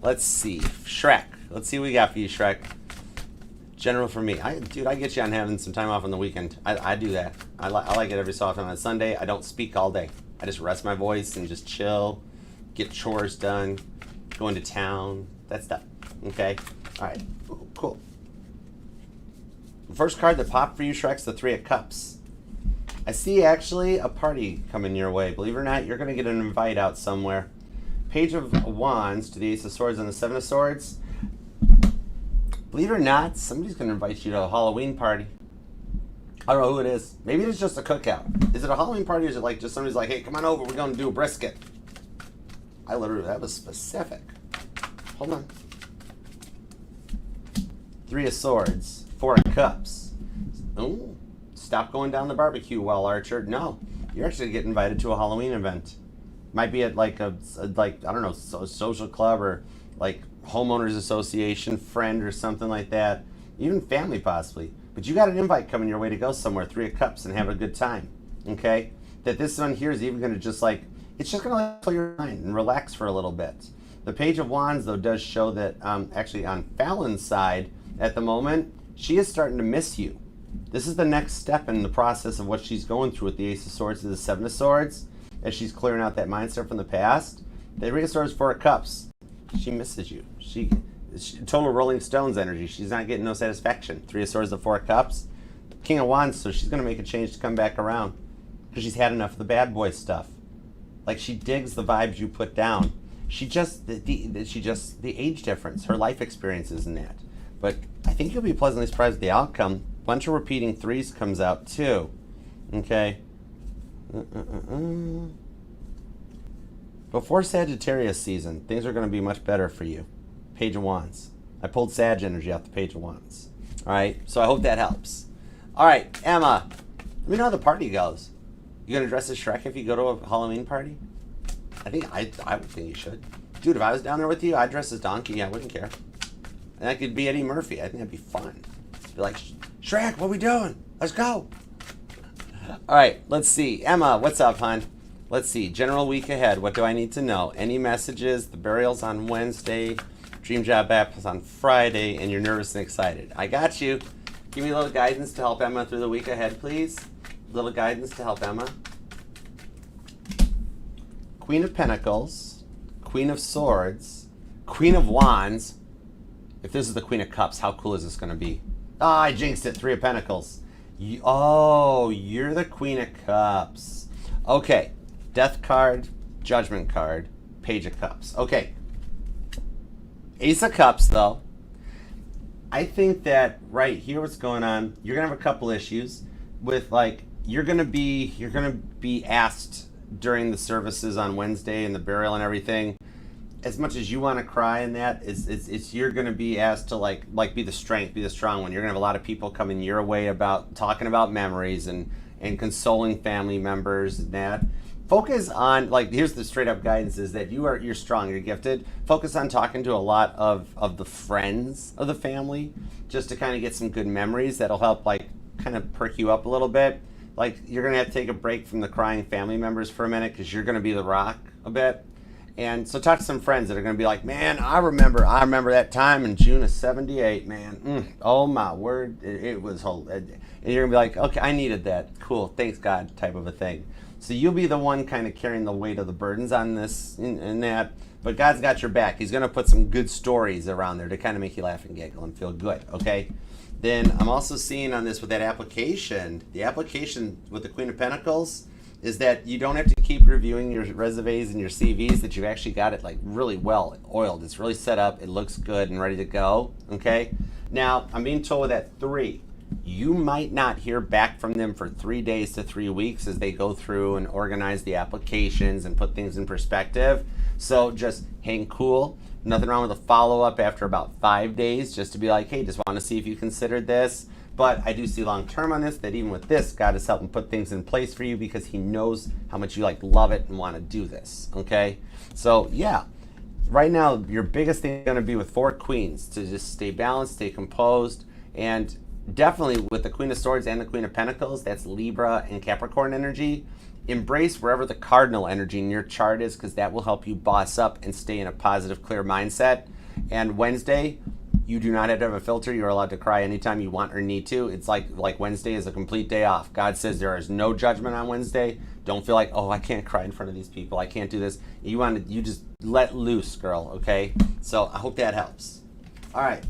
Speaker 1: Let's see. Shrek. Let's see what we got for you, Shrek. General for me. Dude, I get you on having some time off on the weekend. I do that. I like it every so often. On Sunday, I don't speak all day. I just rest my voice and just chill, get chores done, go into town, that stuff. Okay? All right. Ooh, cool. The first card that popped for you, Shrek's the Three of Cups. I see actually a party coming your way. Believe it or not, you're going to get an invite out somewhere. Page of Wands to the Ace of Swords and the Seven of Swords. Believe it or not, somebody's going to invite you to a Halloween party. I don't know who it is. Maybe it's just a cookout. Is it a Halloween party or is it like just somebody's like, hey, come on over, we're going to do a brisket? That was specific. Hold on. Three of Swords, Four of Cups. Ooh, stop going down the barbecue well, Archer. No, you're actually getting invited to a Halloween event. Might be at like I don't know, social club or like homeowners association, friend or something like that. Even family possibly. But you got an invite coming your way to go somewhere, Three of Cups, and have a good time. Okay? That this one here is even going to just like, it's just going to like fill your mind and relax for a little bit. The Page of Wands, though, does show that actually on Fallon's side at the moment, she is starting to miss you. This is the next step in the process of what she's going through with the Ace of Swords to the Seven of Swords, as she's clearing out that mindset from the past. The Three of Swords, Four of Cups. She misses you. She total Rolling Stones energy. She's not getting no satisfaction. Three of Swords, the Four of Cups. King of Wands, so she's going to make a change to come back around because she's had enough of the bad boy stuff. Like, she digs the vibes you put down. The age difference, her life experiences in that. But I think you'll be pleasantly surprised with the outcome. Bunch of repeating threes comes out too. Okay. Before Sagittarius season, things are going to be much better for you. Page of Wands. I pulled Sag energy out the Page of Wands. All right, so I hope that helps. All right, Emma, let me know how the party goes. You going to dress as Shrek if you go to a Halloween party? I would think you should. Dude, if I was down there with you, I'd dress as Donkey. I wouldn't care. And I could be Eddie Murphy. I think that'd be fun. Be like, Shrek, what we doing? Let's go. All right, let's see. Emma, what's up, hon? Let's see. General week ahead. What do I need to know? Any messages? The burial's on Wednesday. Dream job app is on Friday. And you're nervous and excited. I got you. Give me a little guidance to help Emma through the week ahead, please. A little guidance to help Emma. Queen of Pentacles. Queen of Swords. Queen of Wands. If this is the Queen of Cups, how cool is this going to be? Ah, I jinxed it. Three of Pentacles. Oh, you're the Queen of Cups. Okay, Death card, Judgment card, Page of Cups. Okay, Ace of Cups though. I think that right here, what's going on? You're gonna have a couple issues with like you're gonna be asked during the services on Wednesday and the burial and everything. As much as you want to cry in that, it's you're going to be asked to be the strength, be the strong one. You're going to have a lot of people coming your way about talking about memories and consoling family members and that. Focus on like here's the straight up guidance is that you're strong, you're gifted. Focus on talking to a lot of the friends of the family just to kind of get some good memories that'll help like kind of perk you up a little bit. Like you're going to have to take a break from the crying family members for a minute because you're going to be the rock a bit. And so talk to some friends that are going to be like, man, I remember that time in June of '78, man. Oh my word, it was whole. And you're going to be like, okay, I needed that. Cool, thanks God, type of a thing. So you'll be the one kind of carrying the weight of the burdens on this and that. But God's got your back. He's going to put some good stories around there to kind of make you laugh and giggle and feel good, okay? Then I'm also seeing on this with that application, the application with the Queen of Pentacles, is that you don't have to keep reviewing your resumes and your CVs, that you've actually got it like really well oiled. It's really set up. It looks good and ready to go. Okay. Now I'm being told that 3, you might not hear back from them for 3 days to 3 weeks as they go through and organize the applications and put things in perspective. So just hang cool. Nothing wrong with a follow-up after about 5 days just to be like, hey, just want to see if you considered this. But I do see long term on this, that even with this, God is helping put things in place for you because he knows how much you like love it and want to do this. Okay. So yeah, right now your biggest thing is going to be with 4 queens to just stay balanced, stay composed, and definitely with the Queen of Swords and the Queen of Pentacles, that's Libra and Capricorn energy. Embrace wherever the cardinal energy in your chart is because that will help you boss up and stay in a positive, clear mindset. And Wednesday, you do not have to have a filter. You're allowed to cry anytime you want or need to. It's like Wednesday is a complete day off. God says there is no judgment on Wednesday. Don't feel like, oh, I can't cry in front of these people. I can't do this. You just let loose, girl, okay? So I hope that helps. All right.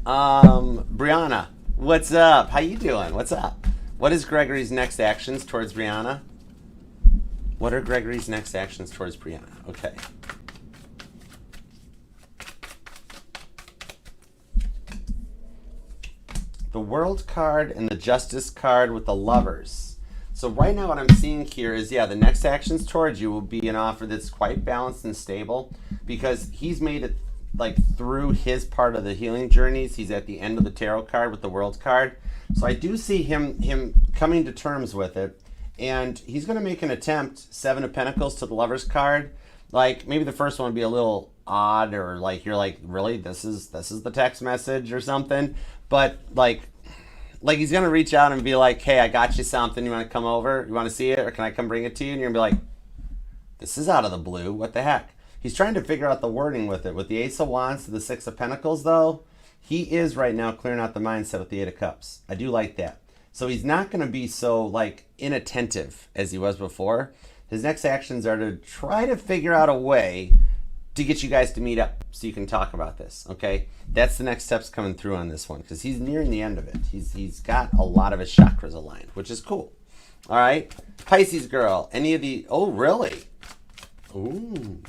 Speaker 1: Brianna, what's up? How you doing? What's up? What is Gregory's next actions towards Brianna? What are Gregory's next actions towards Brianna? Okay. The World card and the Justice card with the Lovers. So right now what I'm seeing here is, yeah, the next actions towards you will be an offer that's quite balanced and stable because he's made it like through his part of the healing journeys. He's at the end of the tarot card with the World card. So I do see him coming to terms with it. And he's going to make an attempt, 7 of Pentacles to the Lovers card. Like maybe the first one would be a little odd or like you're like, really, this is the text message or something. But like he's going to reach out and be like, hey, I got you something. You want to come over? You want to see it? Or can I come bring it to you? And you're going to be like, this is out of the blue. What the heck? He's trying to figure out the wording with it. With the Ace of Wands to the 6 of Pentacles, though, he is right now clearing out the mindset with the 8 of Cups. I do like that. So he's not going to be so like inattentive as he was before. His next actions are to try to figure out a way to get you guys to meet up so you can talk about this, okay? That's the next steps coming through on this one because he's nearing the end of it. He's got a lot of his chakras aligned, which is cool. All right, Pisces girl, any of the, oh, really? Ooh.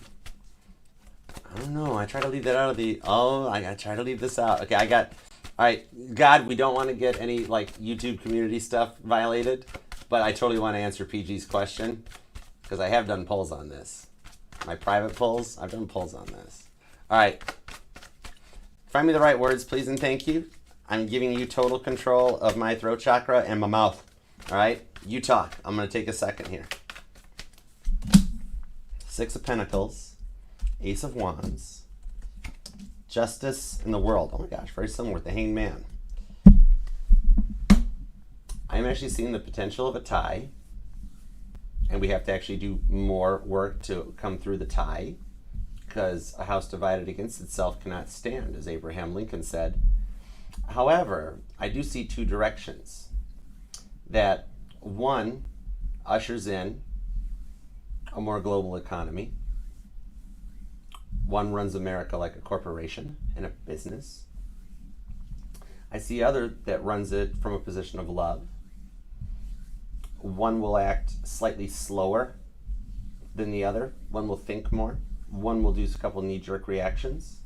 Speaker 1: I don't know. I try to leave that out of the, oh, I gotta try to leave this out. Okay, all right, God, we don't want to get any like YouTube community stuff violated, but I totally want to answer PG's question because I have done polls on this. My private polls, I've done polls on this. All right. Find me the right words, please and thank you. I'm giving you total control of my throat chakra and my mouth. All right? You talk. I'm going to take a second here. 6 of Pentacles, Ace of Wands, Justice in the World. Oh my gosh, very similar with the Hanged Man. I'm actually seeing the potential of a tie. And we have to actually do more work to come through the tie because a house divided against itself cannot stand, as Abraham Lincoln said. However, I do see 2 directions. That one ushers in a more global economy. One runs America like a corporation and a business. I see other that runs it from a position of love. One will act slightly slower than the other. One will think more. One will do a couple knee-jerk reactions.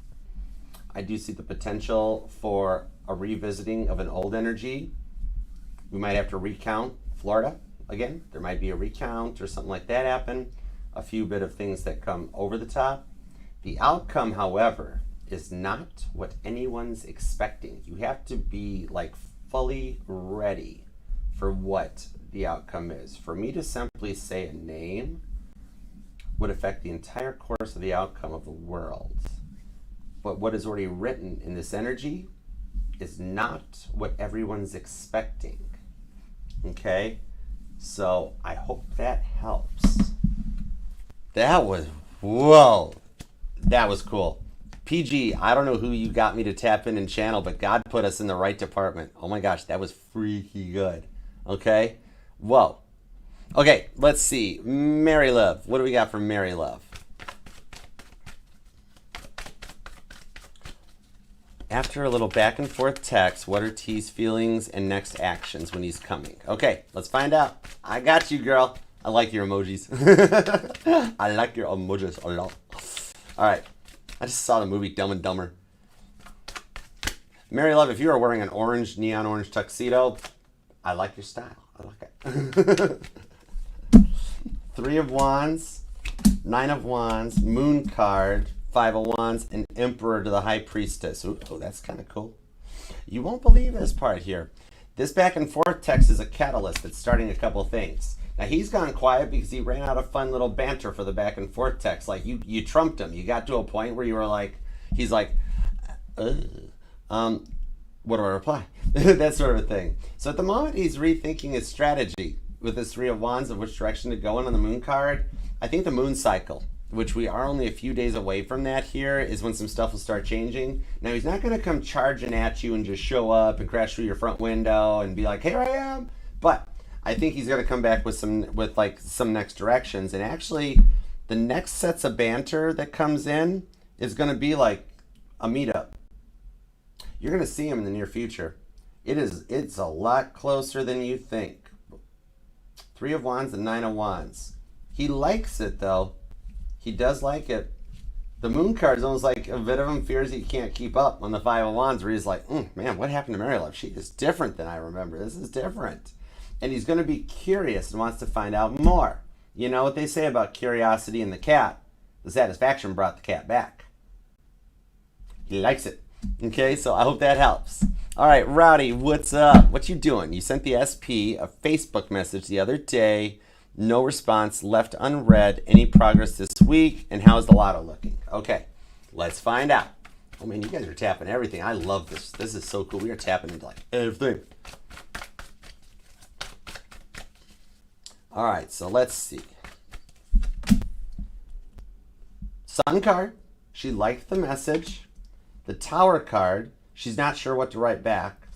Speaker 1: I do see the potential for a revisiting of an old energy. We might have to recount Florida again. There might be a recount or something like that happen. A few bit of things that come over the top. The outcome, however, is not what anyone's expecting. You have to be like fully ready for what the outcome is. For me to simply say a name would affect the entire course of the outcome of the world. But what is already written in this energy is not what everyone's expecting. Okay? So I hope that helps. That was, whoa, that was cool. PG, I don't know who you got me to tap in and channel, but God put us in the right department. Oh my gosh, that was freaky good. Okay? Whoa. Okay, let's see. Mary Love. What do we got from Mary Love? After a little back and forth text, what are T's feelings and next actions when he's coming? Okay, let's find out. I got you, girl. I like your emojis. I like your emojis a lot. All right. I just saw the movie Dumb and Dumber. Mary Love, if you are wearing an orange, neon orange tuxedo, I like your style. I like it. Three of Wands, Nine of Wands, Moon card, Five of Wands, and Emperor to the High Priestess. Ooh, oh, that's kind of cool. You won't believe this part here. This back and forth text is a catalyst that's starting a couple things. Now, he's gone quiet because he ran out of fun little banter for the back and forth text. Like, you trumped him. You got to a point where you were like, he's like, what do I reply? That sort of a thing. So at the moment, he's rethinking his strategy with this Three of Wands of which direction to go in on the Moon card. I think the Moon cycle, which we are only a few days away from that here, is when some stuff will start changing. Now, he's not going to come charging at you and just show up and crash through your front window and be like, here I am. But I think he's going to come back with some next directions. And actually, the next sets of banter that comes in is going to be like a meetup. You're going to see him in the near future. It's a lot closer than you think. Three of Wands and Nine of Wands. He likes it, though. He does like it. The Moon card is almost like a bit of him fears he can't keep up on the Five of Wands, where he's like, man, what happened to Mary Love? She is different than I remember. This is different. And he's going to be curious and wants to find out more. You know what they say about curiosity and the cat? The satisfaction brought the cat back. He likes it. Okay, so I hope that helps. All right, Rowdy, what's up? What you doing? You sent the SP a Facebook message the other day. No response, left unread. Any progress this week? And how's the lotto looking? Okay, let's find out. Oh man, you guys are tapping everything. I love this. This is so cool. We are tapping into like everything. All right, so let's see. Sun card, she liked the message. The Tower card, she's not sure what to write back.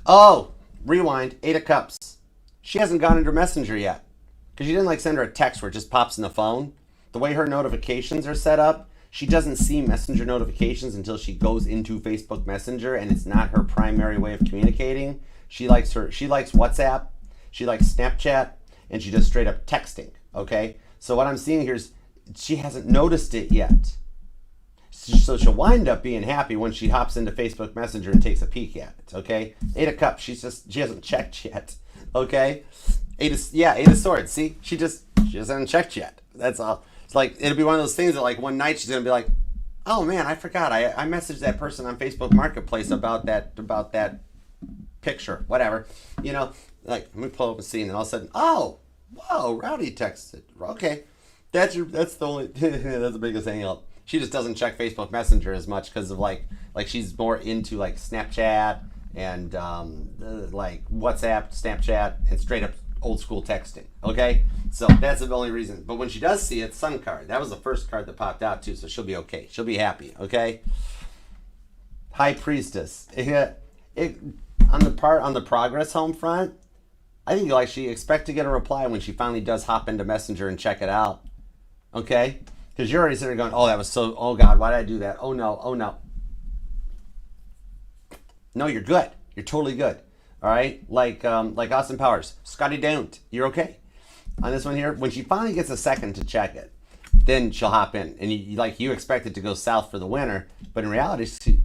Speaker 1: Oh, rewind, Eight of Cups. She hasn't gone into Messenger yet because you didn't like send her a text where it just pops in the phone. The way her notifications are set up, she doesn't see Messenger notifications until she goes into Facebook Messenger, and it's not her primary way of communicating. She likes WhatsApp, she likes Snapchat, and she does straight up texting. Okay, so what I'm seeing here is she hasn't noticed it yet. So she'll wind up being happy when she hops into Facebook Messenger and takes a peek at it. Okay, Eight of Cups, she hasn't checked yet. Okay, Eight of Swords. See, she hasn't checked yet. That's all. It's like it'll be one of those things that like one night she's gonna be like, oh man, I forgot. I messaged that person on Facebook Marketplace about that picture, whatever. You know, like let me pull up a scene, and all of a sudden, oh, whoa, Rowdy texted. Okay, that's the only that's the biggest hang up. She just doesn't check Facebook Messenger as much because of like she's more into like Snapchat and like WhatsApp, Snapchat, and straight up old school texting. Okay, so that's the only reason. But when she does see it, Sun card. That was the first card that popped out too, so she'll be okay. She'll be happy. Okay. High Priestess. On the progress home front, I think like she expect to get a reply when she finally does hop into Messenger and check it out. Okay. Because you're already sitting there going, oh, that was so, oh God, why did I do that? Oh no, oh no. No, you're good. You're totally good. All right, like Austin Powers, Scotty don't. You're okay. On this one here, when she finally gets a second to check it, then she'll hop in, and you expect it to go south for the winter, but in reality,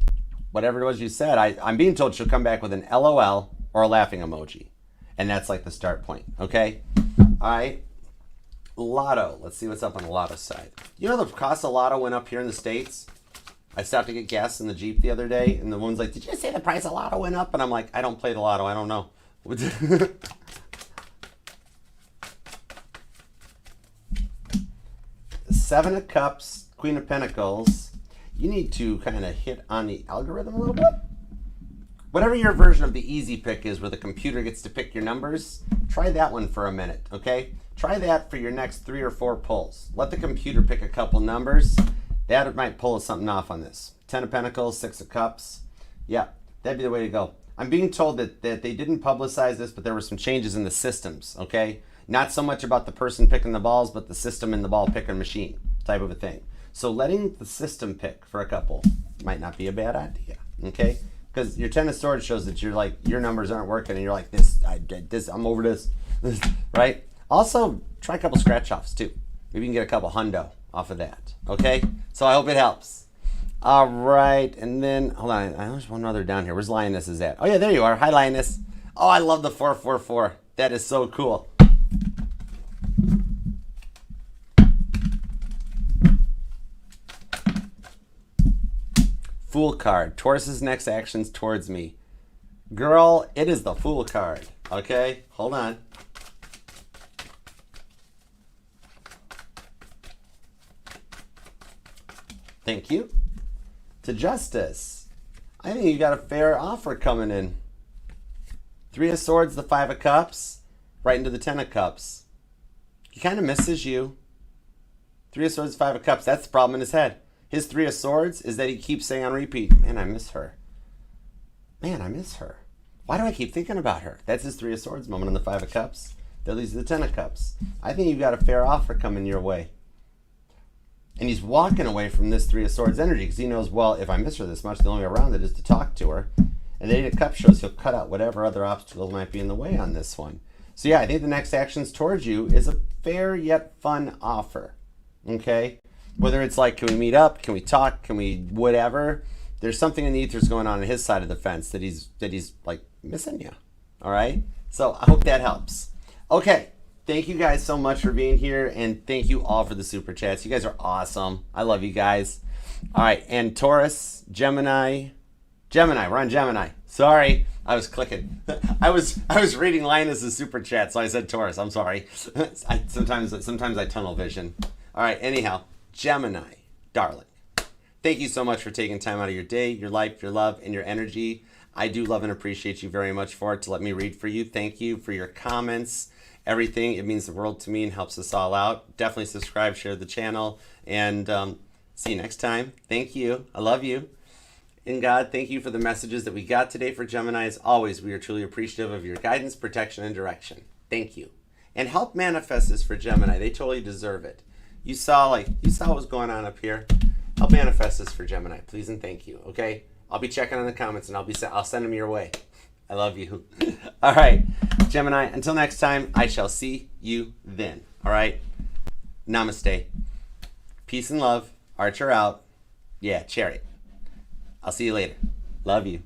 Speaker 1: whatever it was you said, I'm being told she'll come back with an LOL or a laughing emoji, and that's like the start point. Okay, all right. Lotto. Let's see what's up on the Lotto side. You know the cost of Lotto went up here in the States. I stopped to get gas in the Jeep the other day, and the woman's like, "Did you say the price of Lotto went up?" And I'm like, "I don't play the Lotto. I don't know." Seven of Cups, Queen of Pentacles. You need to kind of hit on the algorithm a little bit. Whatever your version of the easy pick is, where the computer gets to pick your numbers, try that one for a minute, okay? Try that for your next 3 or 4 pulls. Let the computer pick a couple numbers. That might pull something off on this. 10 of Pentacles, 6 of Cups. Yeah, that'd be the way to go. I'm being told that they didn't publicize this, but there were some changes in the systems, okay? Not so much about the person picking the balls, but the system and the ball picking machine type of a thing. So letting the system pick for a couple might not be a bad idea, okay? Because your 10 of Swords shows that you're like, your numbers aren't working, and you're like, I'm over this, right? Also, try a couple scratch offs too. Maybe you can get a couple hundo off of that, okay? So I hope it helps. All right, and then, hold on, there's one other down here. Where's Lioness is at? Oh yeah, there you are. Hi, Lioness. Oh, I love the 444. That is so cool. Fool card. Taurus's next actions towards me. Girl, it is the Fool card. Okay, hold on. Thank you. To Justice. I think you got a fair offer coming in. 3 of Swords, the 5 of Cups, right into the 10 of Cups. He kind of misses you. 3 of Swords, 5 of Cups. That's the problem in his head. His 3 of Swords is that he keeps saying on repeat, man, I miss her. Man, I miss her. Why do I keep thinking about her? That's his 3 of Swords moment on the 5 of Cups. That leads to the 10 of Cups. I think you've got a fair offer coming your way. And he's walking away from this 3 of Swords energy because he knows, well, if I miss her this much, the only way around it is to talk to her. And the 8 of Cups shows he'll cut out whatever other obstacles might be in the way on this one. So yeah, I think the next actions towards you is a fair yet fun offer. Okay? Whether it's like, can we meet up? Can we talk? Can we whatever? There's something in the ethers going on his side of the fence that he's like missing you. All right? So I hope that helps. Okay. Thank you guys so much for being here, and thank you all for the super chats. You guys are awesome. I love you guys. All right, and Taurus, Gemini, we're on Gemini. Sorry, I was clicking. I was reading Linus's super chat, so I said Taurus. I'm sorry. Sometimes I tunnel vision. All right, anyhow, Gemini, darling. Thank you so much for taking time out of your day, your life, your love, and your energy. I do love and appreciate you very much for it to let me read for you. Thank you for your comments. Everything. It means the world to me and helps us all out. Definitely subscribe, share the channel, and see you next time. Thank you. I love you. In God, thank you for the messages that we got today for Gemini. As always, we are truly appreciative of your guidance, protection, and direction. Thank you. And help manifest this for Gemini. They totally deserve it. You saw what was going on up here. Help manifest this for Gemini, please and thank you. Okay? I'll be checking on the comments, and I'll send them your way. I love you. All right, Gemini, until next time, I shall see you then. All right? Namaste. Peace and love. Archer out. Yeah, Chariot. I'll see you later. Love you.